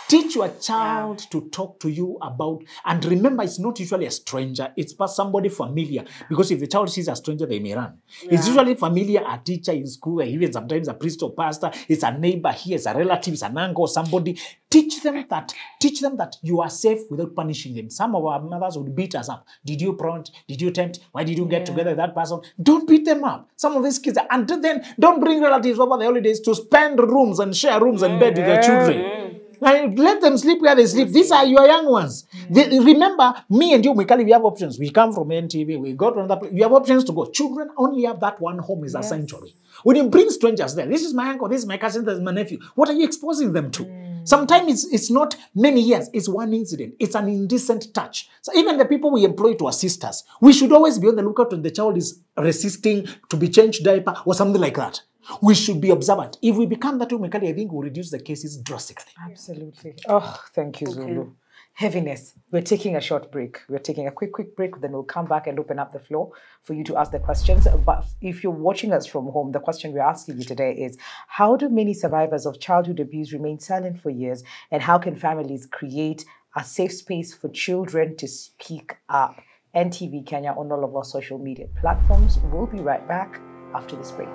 Teach your child to talk to you about, and remember, it's not usually a stranger, it's somebody familiar. Because if the child sees a stranger, they may run. It's usually familiar, a teacher in school, even sometimes a priest or pastor, it's a neighbor here, it's a relative, it's an uncle, somebody. Teach them that you are safe without punishing them. Some of our mothers would beat us up. Did you prompt? Did you tempt? Why did you get together with that person? Don't beat them up. Some of these kids, until then, don't bring relatives over the holidays to spend rooms and share rooms and bed with their children. Let them sleep where they sleep. These are your young ones. Remember, me and you, Mikali, we have options. We come from NTV, we go to another place. We have options to go. Children only have that one home is a sanctuary. When you bring strangers there, this is my uncle, this is my cousin, this is my nephew. What are you exposing them to? Sometimes it's not many years. It's one incident. It's an indecent touch. So even the people we employ to assist us, we should always be on the lookout when the child is resisting to be changed diaper or something like that. We should be observant. If we become that way, I think we'll reduce the cases drastically. Absolutely. Oh, thank you, Zulu. Heaviness. We're taking a short break. We're taking a quick break. Then we'll come back and open up the floor for you to ask the questions. But if you're watching us from home, the question we're asking you today is, how do many survivors of childhood abuse remain silent for years? And how can families create a safe space for children to speak up? NTV Kenya on all of our social media platforms. We'll be right back after this break.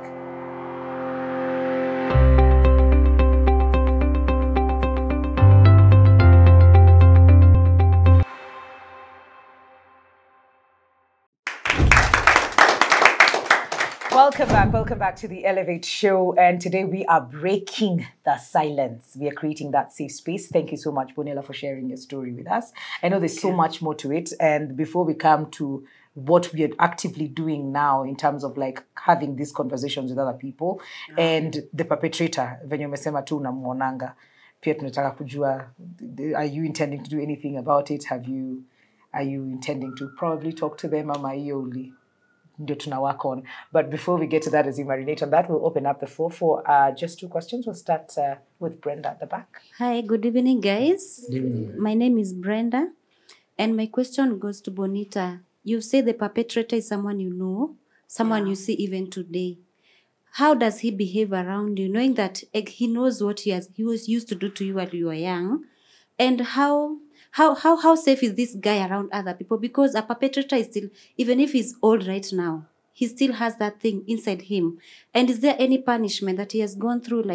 Welcome back to the Elevate Show. And today we are breaking the silence. We are creating that safe space. Thank you so much, Bonella, for sharing your story with us. I know there's so much more to it. And before we come to what we are actively doing now in terms of like having these conversations with other people and the perpetrator, venye umesema tu unamuonanga, pia tunataka kujua, are you intending to do anything about it? Are you intending to probably talk to them? Ama hiyo uli ndio tuna work on. But before we get to that, as you marinate on that, we'll open up the floor for just two questions. We'll start with Brenda at the back. Hi, good evening, guys. Good evening. My name is Brenda, and my question goes to Bonita. You say the perpetrator is someone you know, someone you see even today. How does he behave around you, knowing that he knows what he was used to do to you while you were young? And how safe is this guy around other people? Because a perpetrator is still, even if he's old right now, he still has that thing inside him. And is there any punishment that he has gone through?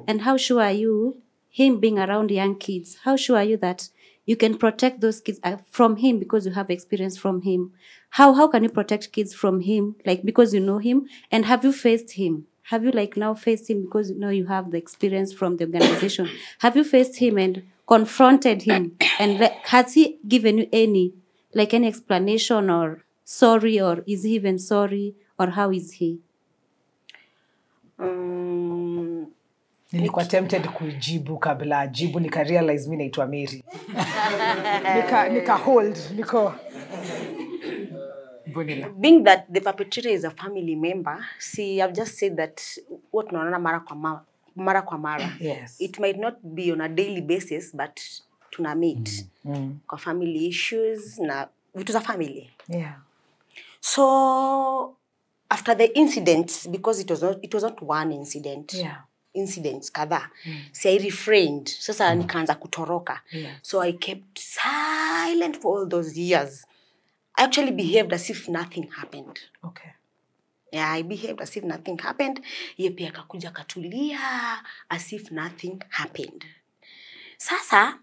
And how sure are you, him being around young kids, how sure are you that you can protect those kids from him because you have experience from him? How can you protect kids from him, because you know him? And have you faced him? Have you now faced him because you have the experience from the organization? Have you faced him and confronted him? And has he given you any explanation or sorry, or is he even sorry, or how is he? Nilikuwa tempted kujibu kabla ajibu, nika realize mimi naitwa Mary. nika hold, Bonilla. Being that the perpetrator is a family member, see, I've just said that what tunaona mara kwa mara. Yes. It might not be on a daily basis, but tuna meet kwa family issues na vitu za family. Yeah. So after the incident, because it was not one incident. Yeah. Incidents kadhaa. See, I refrained. Sasa nikaanza kutoroka. Yes. So I kept silent for all those years. I actually behaved as if nothing happened. Okay. Yeah, I behaved as if nothing happened. Ye pia akakuja katulia as if nothing happened. Sasa,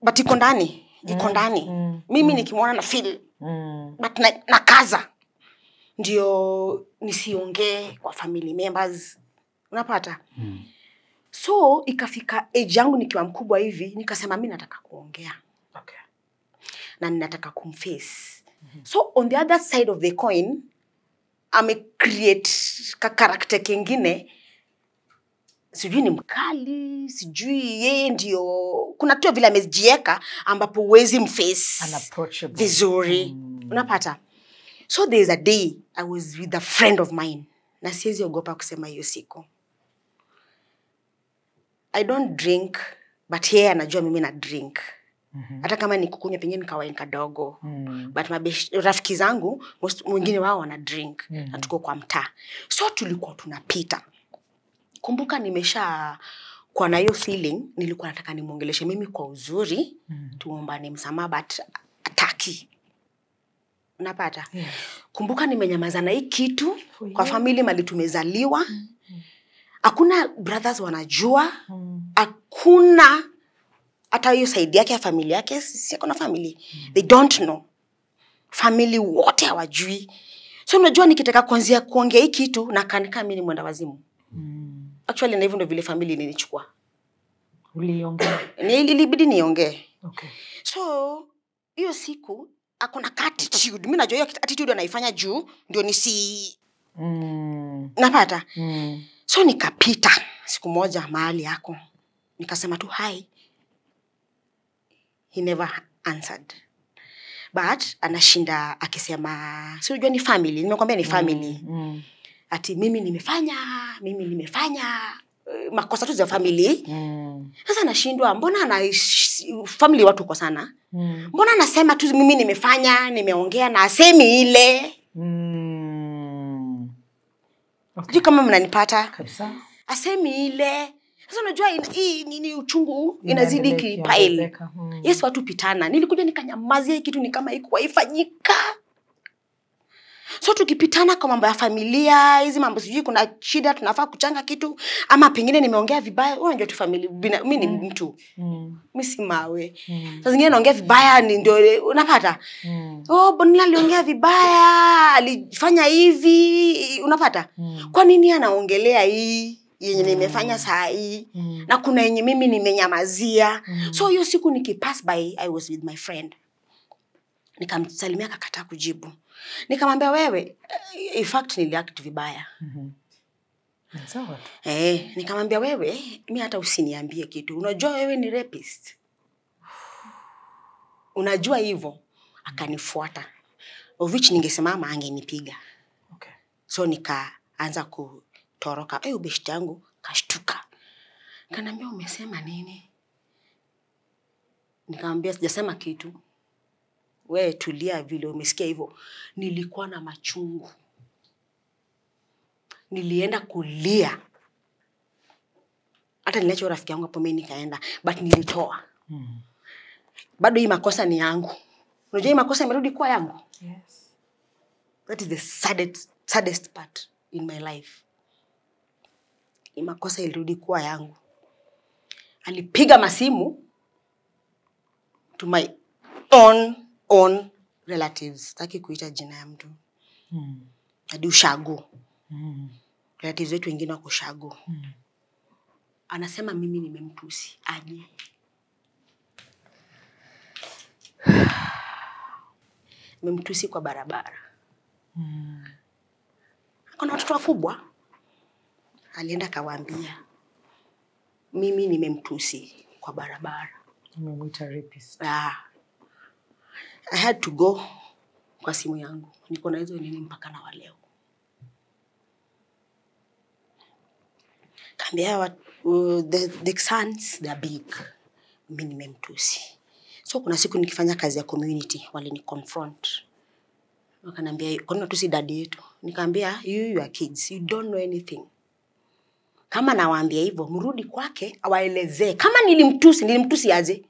but iko ndani. Mimi nikimwona na feel. But na kaza. Ndio nisiongee kwa family members. Unapata? So, ikafika age yangu nikiwa mkubwa hivi, nikasema mimi nataka kuongea. Okay. Na ninataka kumface. So, on the other side of the coin, create ka character kingine. Sijui ni mkali, sijui yeye ndio kuna tu vile amejieka ambapo huwezi mface. Unapproachable. Vizuri. Unapata? So there's a day I was with a friend of mine. Na siwezi ogopa kusema hiyo siku. I don't drink, but yeye anajua mimi na drink. Hata kama ni kukunywa pengine kawaida kadogo. But rafiki zangu wengine wao wana drink na tuko kwa mtaa. So tulikuwa tunapita. Kumbuka nimesha kwa na hiyo feeling, nilikuwa nataka nimuongeleshe mimi kwa uzuri, tuombane msamaha, but ataki. Unapata? Yes. Kumbuka nimenyamaza na hii kitu kwa family mali tumezaliwa. Hakuna brothers wanajua. Hakuna hata hiyo side yake ya familia yake, si kuna family. They don't know. Family wote hawajui. So unajua nikitaka kuanzia kuongea hii kitu na kanika mimi ni mwenda wazimu. Actually na hivyo ndio vile family ilinichukua. Uliongea? Ilibidi niongee. Okay. So hiyo siku akona attitude. Mimi najua hiyo attitude anaifanya juu ndio nisi napata. So nikapita siku moja mahali yako. Nikasema tu hi. He never answered. But anashinda akisema si unajua ni family. Nimekwambia ni family. Ati mimi nimefanya makosa tu za family. Sasa nashindwa mbona na family watu kwa sana. Mbona anasema tu mimi nimeongea na asemi ile. Okay. Kama mnanipata kabisa. Asemi ile. Sasa unajua hii nini uchungu inazidi kipile. Yes, watu pitana. Nilikuja nikanyamazia kitu ni kama iko haifanyika. So tukipitana kwa mambo ya familia, hizi mambo sijui kuna shida tunafaa kuchanga kitu ama pengine nimeongea vibaya, unajua tu familia mimi ni mtu. Mimi si mawe. Sasa zingine naongea vibaya ndio unapata. Oh, Bonilla aliongea vibaya, alifanya hivi, unapata? Kwa nini anaongelea hii yenye nimefanya saa hii na kuna yenye mimi nimenyamazia? So hiyo siku nikipass by I was with my friend. Nikamsalimia akakataa kujibu. Nikamwambia wewe, in fact niliact vibaya. Sawa. Nikamwambia wewe, mimi hata usiniambie kitu. Unajua wewe ni rapist. Unajua hivyo. Akanifuata. Of which ningesimama angenipiga. Okay. So nikaanza kutoroka. Ubeshti yangu kashtuka. Kanambia umesema nini? Nikamwambia sijasema kitu. We tulia vile umesikia hivyo. Nilikuwa na machungu. Nilienda kulia. Hata niliacha rafiki yangu hapo mimi nikaenda, but nilitoa. Bado hii makosa ni yangu. Unajua hii makosa imerudi kwa yangu. Yes. That is the saddest part in my life. Hii makosa ilirudi kwa yangu. Alipiga masimu to my own relatives. Sitaki kuita jina ya mtu. Hadi ushago. Relatives wetu wengine wako ushago. Anasema mimi nimemtusi aje. Nimemtusi kwa barabara. Kuna watoto wakubwa. alienda kawaambia mimi nimemtusi kwa barabara. Umemwita rapist. I had to go kwa simu yangu. Niko na hizo nini mpaka na waleo. Kaambia the sons they are big. Mimi nimemtusi. So kuna siku nikifanya kazi ya community walini confront. Wakaniambia kwa nini unatusi dadi yetu? Nikamwambia you are kids, you don't know anything. Kama nawaambia hivyo mrudi kwake awaelezee kama nilimtusi aje.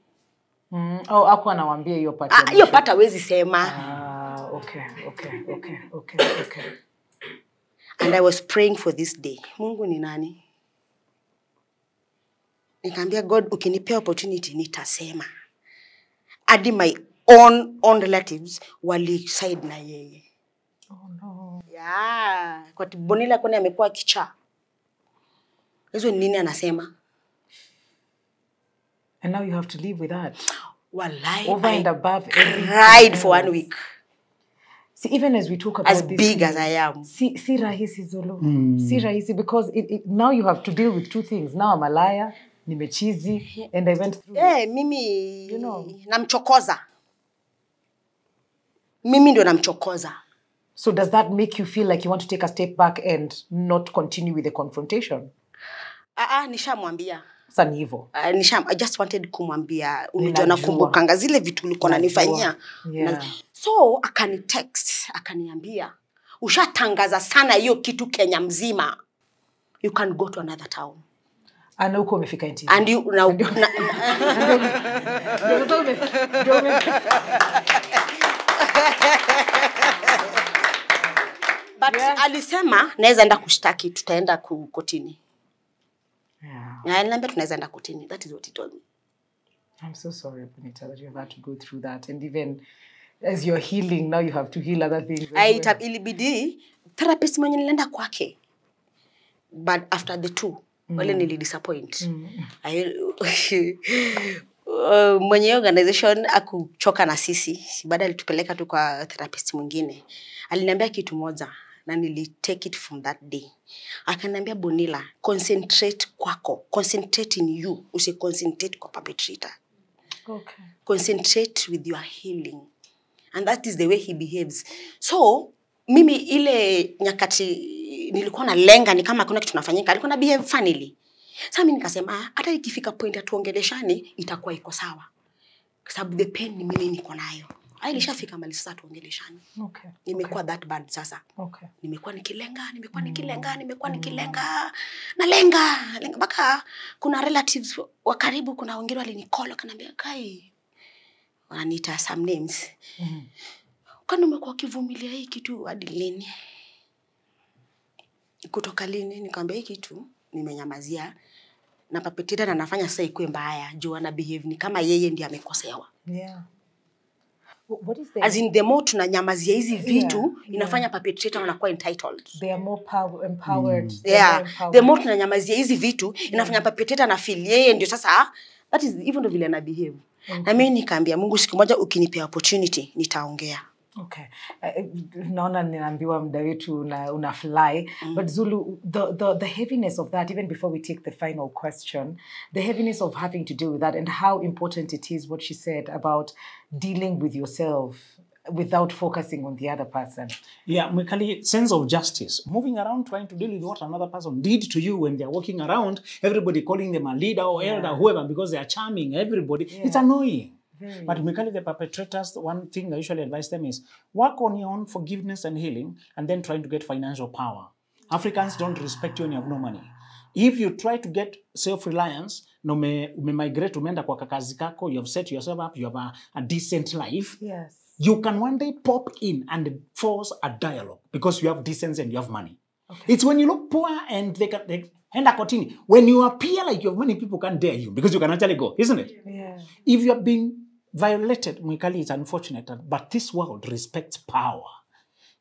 Hapo anawaambia hiyo part. Hiyo part hawezi sema. Okay. And I was praying for this day. Mungu ni nani? Nikamwambia God ukinipea opportunity nitasema. Hadi my own relatives wali side na yeye. Oh no. Yeah, kwa Bonila kwani amekuwa kichaa. Hizo nini anasema? And now you have to live with that. Wallahi, over and above everything. Cried for 1 week. See, even as we talk about as this, big as I am. See rahisi Zulu. See rahisi, because now you have to deal with two things. Now I'm a liar, nimechizi, and I went through. Mimi, you know, namchokoza. Mimi ndio namchokoza. So does that make you feel like you want to take a step back and not continue with the confrontation? Nishamwambia. Sasa ni hivyo. I just wanted kumwambia unajua nakumbukanga zile vitu ulikuwa unanifanyia. So akanitext, akaniambia ushatangaza sana hiyo kitu Kenya mzima. You can go to another town. Ana uko umefika nchi. And you now But alisema naweza enda kushtaki, tutaenda kotini. Yeah, niambia tunaweza enda kotini. That is what he told me. I'm so sorry, Bonita, that you've had to go through that. And even as you're healing, now you have to heal other things. Ilibidi therapist mwenye nilienda kwake. But after the two, wale nilidisappoint. Mwenye organization akuchoka na sisi. Baada alitupeleka tu kwa therapist mwingine. Aliniambia kitu moja na take it from that day. Akaniambia Bonila, concentrate kwako. Concentrate in you. Concentrate kwa perpetrator. Okay. Concentrate with your healing. And that is the way he behaves. So, mimi ile nyakati nilikuwa na lenga ni kama kuna kitu tunafanyika, alikuwa na behave funnily. Sasa mimi nikasema hata ikifika point ya tuongeleshani itakuwa iko sawa. Kwa sababu the pain ni mimi niko nayo. Ilishafika mali sasa tuongeleshani. Okay. Nimekuwa that bad sasa. Okay. Nimekuwa nikilenga. Nalenga mpaka kuna relatives wa karibu, kuna wengine walinikola kaniambia kai wananiita some names. Kwani umekuwa kivumilia hii kitu hadi lini? Kutoka lini? Nikamwambia hii kitu nimenyamazia na perpetrator na nafanya sasa ikuwe mbaya. Juu ana behave ni kama yeye ndiye amekosewa. Yeah. What is the... As in the more tunanyamazia hizi vitu, inafanya perpetrator wanakuwa entitled. They are more empowered. The more tunanyamazia hizi vitu, inafanya perpetrator na feel yeye ndio sasa, that is even vile ana behave. Na mimi nikaambia Mungu siku moja ukinipea opportunity nitaongea. Okay. Naona ninaambiwa muda wetu una fly. But Zulu, the heaviness of that, even before we take the final question, the heaviness of having to deal with that and how important it is, what she said about dealing with yourself without focusing on the other person. Yeah, Mikali, sense of justice. Moving around trying to deal with what another person did to you when they're walking around, everybody calling them a leader or elder, whoever, because they are charming, everybody. It's annoying. But Mikali, the perpetrators, one thing I usually advise them is work on your own forgiveness and healing and then trying to get financial power. Africans don't respect you when you have no money. If you try to get self-reliance, no migrate umeenda kwa kakazi kako, you have set yourself up, you have a decent life. Yes. You can one day pop in and force a dialogue because you have decency and you have money. Okay. It's when you look poor and they end up continuing. When you appear like you have money, people can't dare you because you can actually go, isn't it? Yeah. If you have been violated, Mikali, it's unfortunate, but this world respects power.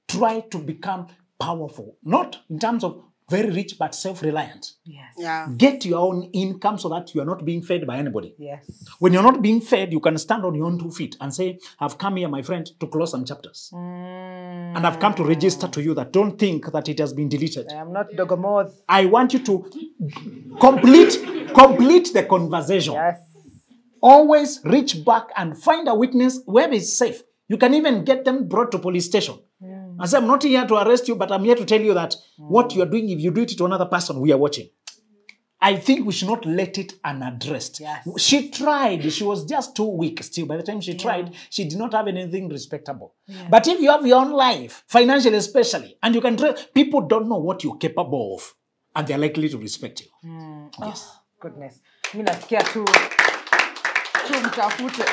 Try to become powerful, not in terms of very rich, but self-reliant. Yes. Yeah. Get your own income so that you are not being fed by anybody. Yes. When you're not being fed, you can stand on your own 2 feet and say, I've come here, my friend, to close some chapters. And I've come to register to you that don't think that it has been deleted. I am not Dogomoth. I want you to complete the conversation. Yes. Always reach back and find a witness where it's safe. You can even get them brought to police station. I say, I'm not here to arrest you, but I'm here to tell you that what you are doing, if you do it to another person, we are watching. I think we should not let it unaddressed. Yes. She tried. She was just too weak still. By the time she tried, she did not have anything respectable. Yeah. But if you have your own life, financially especially, and you can try, people don't know what you're capable of, and they're likely to respect you. Yes. Oh, goodness. Mimi nasikia tu mtafute.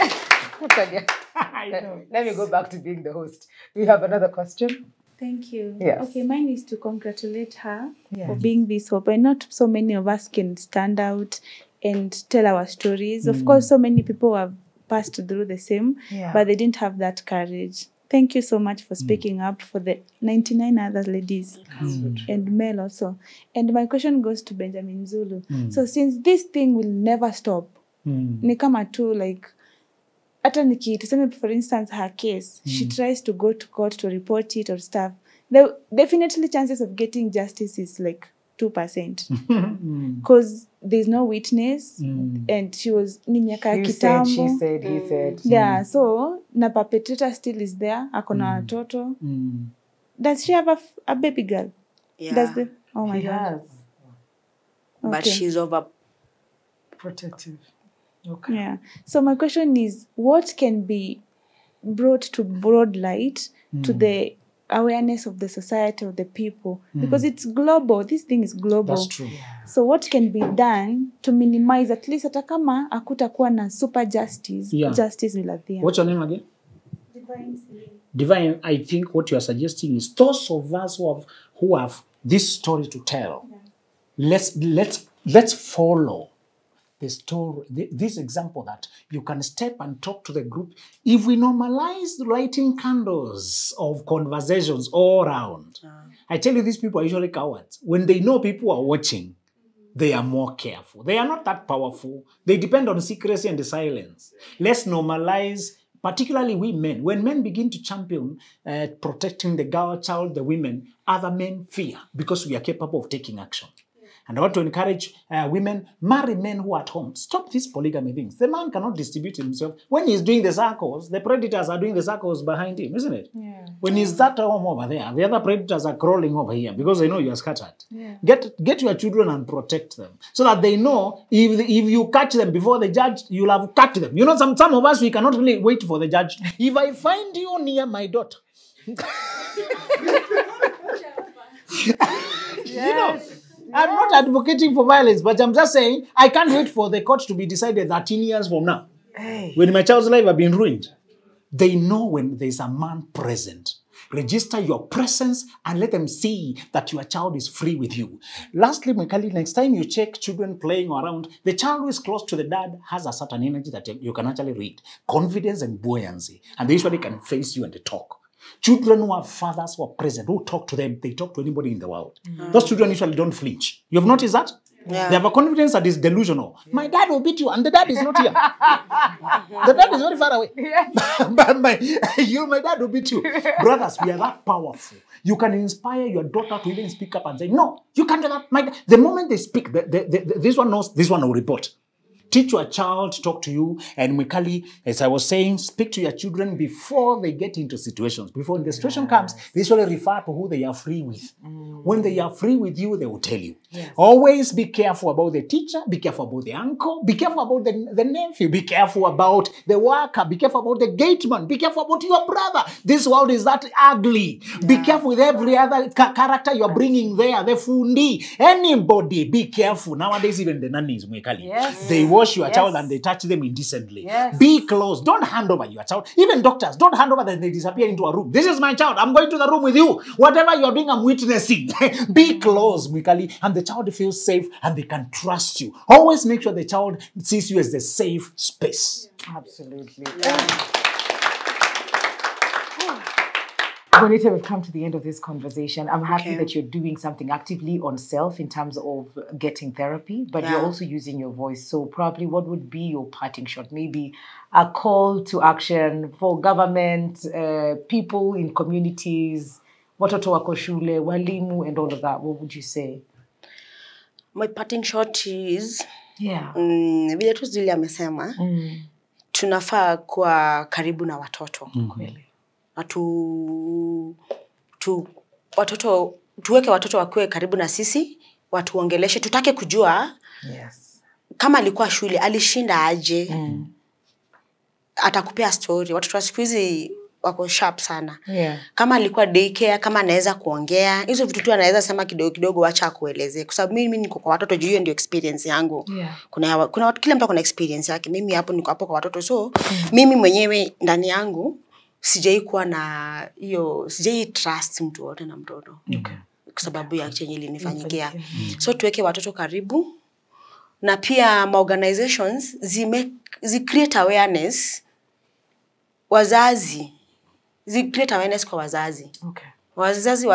Let me go back to being the host. We have another question. Thank you. Yes. Okay, mine is to congratulate her for being this hope. And not so many of us can stand out and tell our stories. Of course, so many people have passed through the same, but they didn't have that courage. Thank you so much for speaking up for the 99 other ladies and male also. And my question goes to Benjamin Zulu. So since this thing will never stop, ni kama tu like, hata tuseme for instance her case, she tries to go to court to report it or stuff, the definitely chances of getting justice is like 2%. Because there's no witness and she was ni miaka You kitambo. said, she said, he said. Yeah, so na perpetrator still is there, akona watoto. Does she have a baby girl? Yeah. Does the oh my He god. has. But she's Protective. Okay. Yeah. So my question is, what can be brought to broad light to the awareness of the society, of the people? Because it's global. This thing is global. That's true. So what can be done to minimize, at least hata kama hakutakuwa na super justice, justice will appear. What's your name again? Divine. I think what you are suggesting is those of us who have this story to tell, let's follow the story, this example that you can step and talk to the group. If we normalize lighting candles of conversations all around, I tell you, these people are usually cowards. When they know people are watching, they are more careful. They are not that powerful. They depend on secrecy and the silence. Let's normalize, particularly we men. When men begin to champion protecting the girl child, the women, other men fear because we are capable of taking action. And I want to encourage women, marry men who are at home. Stop these polygamy things. The man cannot distribute himself. When he's doing the circles, the predators are doing the circles behind him, isn't it? Yeah. When he's at home over there, the other predators are crawling over here because they know you are scattered. Yeah. Get your children and protect them so that they know if you catch them before the judge, you'll have cut them. You know, some of us, we cannot really wait for the judge. If I find you near my daughter, you know, I'm not advocating for violence, but I'm just saying I can't wait for the court to be decided 13 years from now. Hey. When my child's life has been ruined. They know when there's a man present. Register your presence and let them see that your child is free with you. Lastly, Mikali, next time you check children playing around, the child who is close to the dad has a certain energy that you can actually read. Confidence and buoyancy. And they usually can face you and they talk. Children who have fathers who are present, who talk to them, they talk to anybody in the world. Those children usually don't flinch. You've noticed that? Yeah. They have a confidence that is delusional. Yeah. My dad will beat you, and the dad is not here. The dad is very far away. Yes. But my dad will beat you. Brothers, we are that powerful. You can inspire your daughter to even speak up and say, no, you can't do that. The moment they speak, this one knows, this one will report. Teach your child to talk to you. And Mikali, as I was saying, speak to your children before they get into situations. Before the situation comes, they usually refer to who they are free with. When they are free with you, they will tell you. Yes. Always be careful about the teacher. Be careful about the uncle. Be careful about the nephew. Be careful about the worker. Be careful about the gateman. Be careful about your brother. This world is that ugly. Yeah. Be careful with every other character you're bringing there. The fundi. Anybody. Be careful. Nowadays, even the nannies, Mikali. Yes. They wash your child and they touch them indecently. Yes. Be close. Don't hand over your child. Even doctors, don't hand over that they disappear into a room. This is my child. I'm going to the room with you. Whatever you're doing, I'm witnessing. Be close, Mikali, and the child feels safe and they can trust you. Always make sure the child sees you as the safe space. Absolutely. Bonita, we've come to the end of this conversation. I'm happy that you're doing something actively on self in terms of getting therapy, but you're also using your voice. So probably what would be your parting shot? Maybe a call to action for government, people in communities, watoto wako shule, walimu, and all of that. What would you say? My parting shot is, vile tu Zili amesema, tunafaa kuwa karibu na watoto. Kweli. Na tuweke watoto wakiwe karibu na sisi, watuongeleshe, tutake kujua kama alikuwa shule, alishinda aje. Atakupea story. Watoto wa siku hizi wako sharp sana. Kama alikuwa daycare, kama anaweza kuongea, hizo vitu tu anaweza sema kidogo kidogo, acha kuelezea. Kwa sababu mimi niko kwa watoto, hiyo ndio experience yangu. Kuna watu, kila mtu kuna experience yake. Mimi hapo niko hapo kwa watoto, so mimi mwenyewe ndani yangu sijai kuwa na hiyo, sijai trust mtu wote na mtoto. Kwa sababu ya chenye ilinifanyikia. So tuweke watoto karibu, na pia organizations zi create awareness, wazazi create awareness kwa wazazi. Wazazi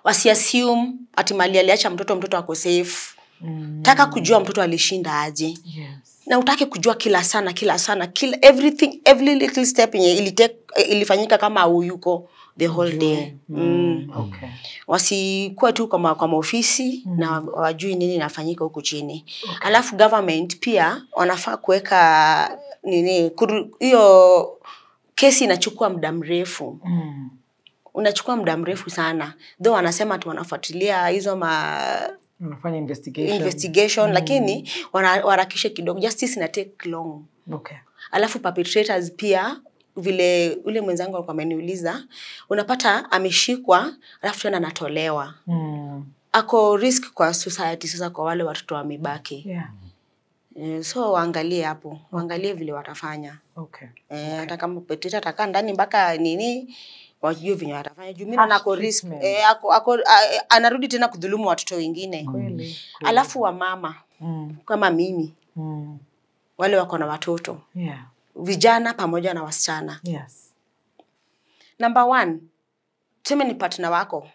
wasi assume ati mali aliacha mtoto ako safe. Taka kujua mtoto alishinda aje. Na utake kujua kila sana, everything, every little step ilifanyika kama uyuko the whole day. Wasikuwa tu kwa maofisi na wajui nini inafanyika huko chini. Alafu government pia wanafaa kuweka hiyo kesi inachukua muda mrefu. Unachukua muda mrefu sana. Though wanasema tu wanafuatilia hizo wanafanya investigation, lakini warakishe kidogo. Justice ina take long. Alafu perpetrators pia, vile ule mwenzangu alikuwa ameniuliza, unapata ameshikwa alafu tena anatolewa. Ako risk kwa society sasa, kwa wale watoto wamebaki. So waangalie hapo, waangalie vile watafanya. Hata kama perpetrator atakaa ndani mpaka nini, wajue vinyo watafanya. Juu mimi nako risk, anarudi tena kudhulumu watoto wengine. Alafu wa mama, kama mimi, wale wako na watoto, vijana pamoja na wasichana. Number 1, tuseme ni partner wako,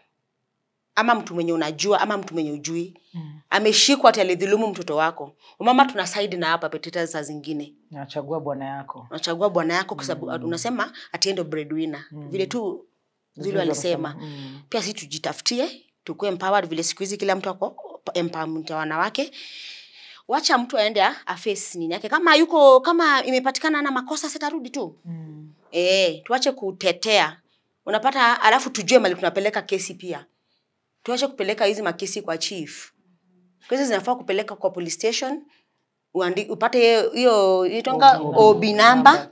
ama mtu mwenye unajua, ama mtu mwenye ujui, ameshikwa ati alidhulumu mtoto wako. Mama tuna side na hapa perpetrators za zingine. Nachagua bwana yako. Nachagua bwana yako kwa sababu unasema ati endo breadwinner. Vile tu Zulu alisema. Pia sisi tujitafutie, tukue empowered, vile siku hizi kila mtu ako empowerment ya wanawake. Wacha mtu aende aface nini yake. Kama imepatikana na makosa, sitarudi tu. Tuache kutetea. Unapata, alafu tujue mali tunapeleka kesi pia. Tuache kupeleka hizi makesi kwa chief. Kesi zinafaa kupeleka kwa police station, upate hiyo itonga OB number.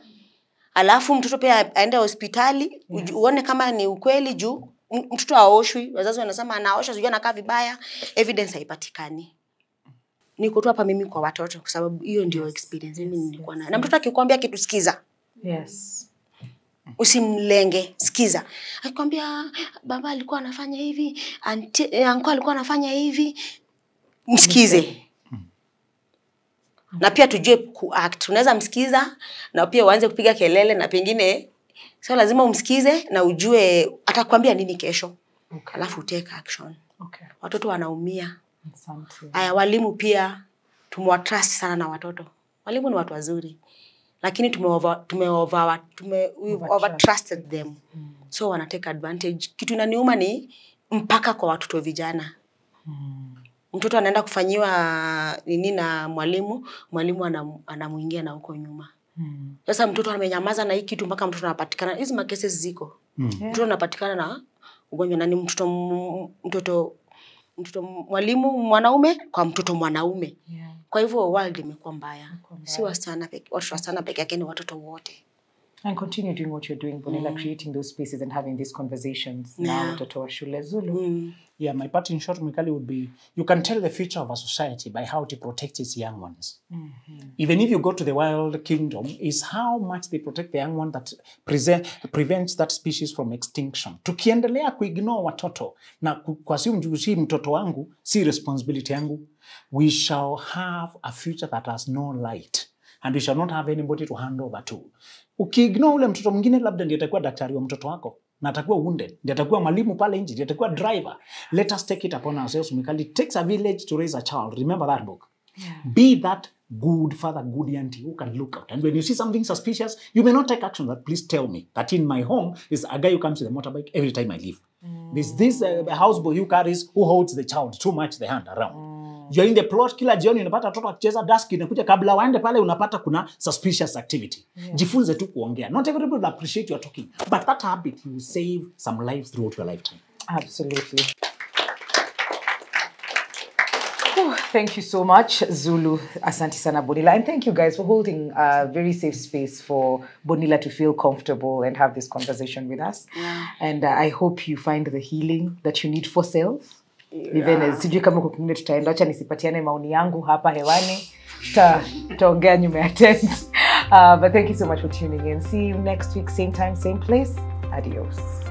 Alafu mtoto pia aende hospitali, uone kama ni ukweli, juu mtoto aoshwi, wazazi wanasema anaosha, sijui anakaa vibaya, evidence haipatikani. Niko tu hapa mimi kwa watoto kwa sababu hiyo ndio experience mimi nilikuwa nayo. Na mtoto akikwambia kitu, sikiza. Usimlenge, sikiza. Akikwambia baba alikuwa anafanya hivi, uncle alikuwa anafanya hivi, msikize. Na pia tujue kuact. Unaweza msikiza na pia uanze kupiga kelele, na pengine sio lazima umsikize na ujue atakwambia nini kesho. Alafu take action. Watoto wanaumia. Aya, walimu pia tumwatrust sana na watoto. Walimu ni watu wazuri, lakini over trusted them. So wana take advantage. Kitu inaniuma ni mpaka kwa watoto vijana. Mtoto anaenda kufanyiwa nini na mwalimu anamuingia na huko nyuma. Sasa mtoto amenyamaza na hiki kitu mpaka mtoto anapatikana. Hizi cases ziko. Mtoto anapatikana na ugonjwa, na ni mtoto mwalimu mwanaume kwa mtoto mwanaume. Kwa hivyo world imekuwa mbaya. Si wasichana peke yake, ni watoto wote. And continue doing what you're doing, Bonilla, creating those spaces and having these conversations. Now, watoto wa shule Zulu. My part in short, Mikali, would be, you can tell the future of a society by how to protect its young ones. Even if you go to the wild kingdom, is how much they protect the young one that prevents that species from extinction. Tukiendelea kuignore watoto na kuassume si mtoto wangu, si responsibility yangu, we shall have a future that has no light. and you shall not have anybody to hand over to. Ukiignore ule mtoto mwingine labda ndiye atakuwa daktari wa mtoto wako, na atakuwa wounded, ndiye atakuwa mwalimu pale nje, ndiye atakuwa driver. Let us take it upon ourselves. It takes a village to raise a child. Remember that book. Yeah. Be that good father, good auntie who can look out. And when you see something suspicious, you may not take action, but please tell me that in my home is a guy who comes with a motorbike every time I leave. There's this houseboy who holds the child too much the hand around. You're in the plot, kila jioni unapata watoto wakicheza dusk, inakuja kabla waende pale unapata kuna suspicious activity. Yeah. Jifunze tu kuongea. Not everybody will appreciate your talking, but that habit will save some lives throughout your lifetime. Absolutely. Thank you so much, Zulu. Asante sana, Bonilla. And thank you guys for holding a very safe space for Bonilla to feel comfortable and have this conversation with us. Yeah. And I hope you find the healing that you need for self. Yeah. Even as sijui kama kukungine tutaenda, acha nisipatiane maoni yangu hapa hewani. Tutaongea nyuma ya tent. But thank you so much for tuning in. See you next week, same time, same place. Adios.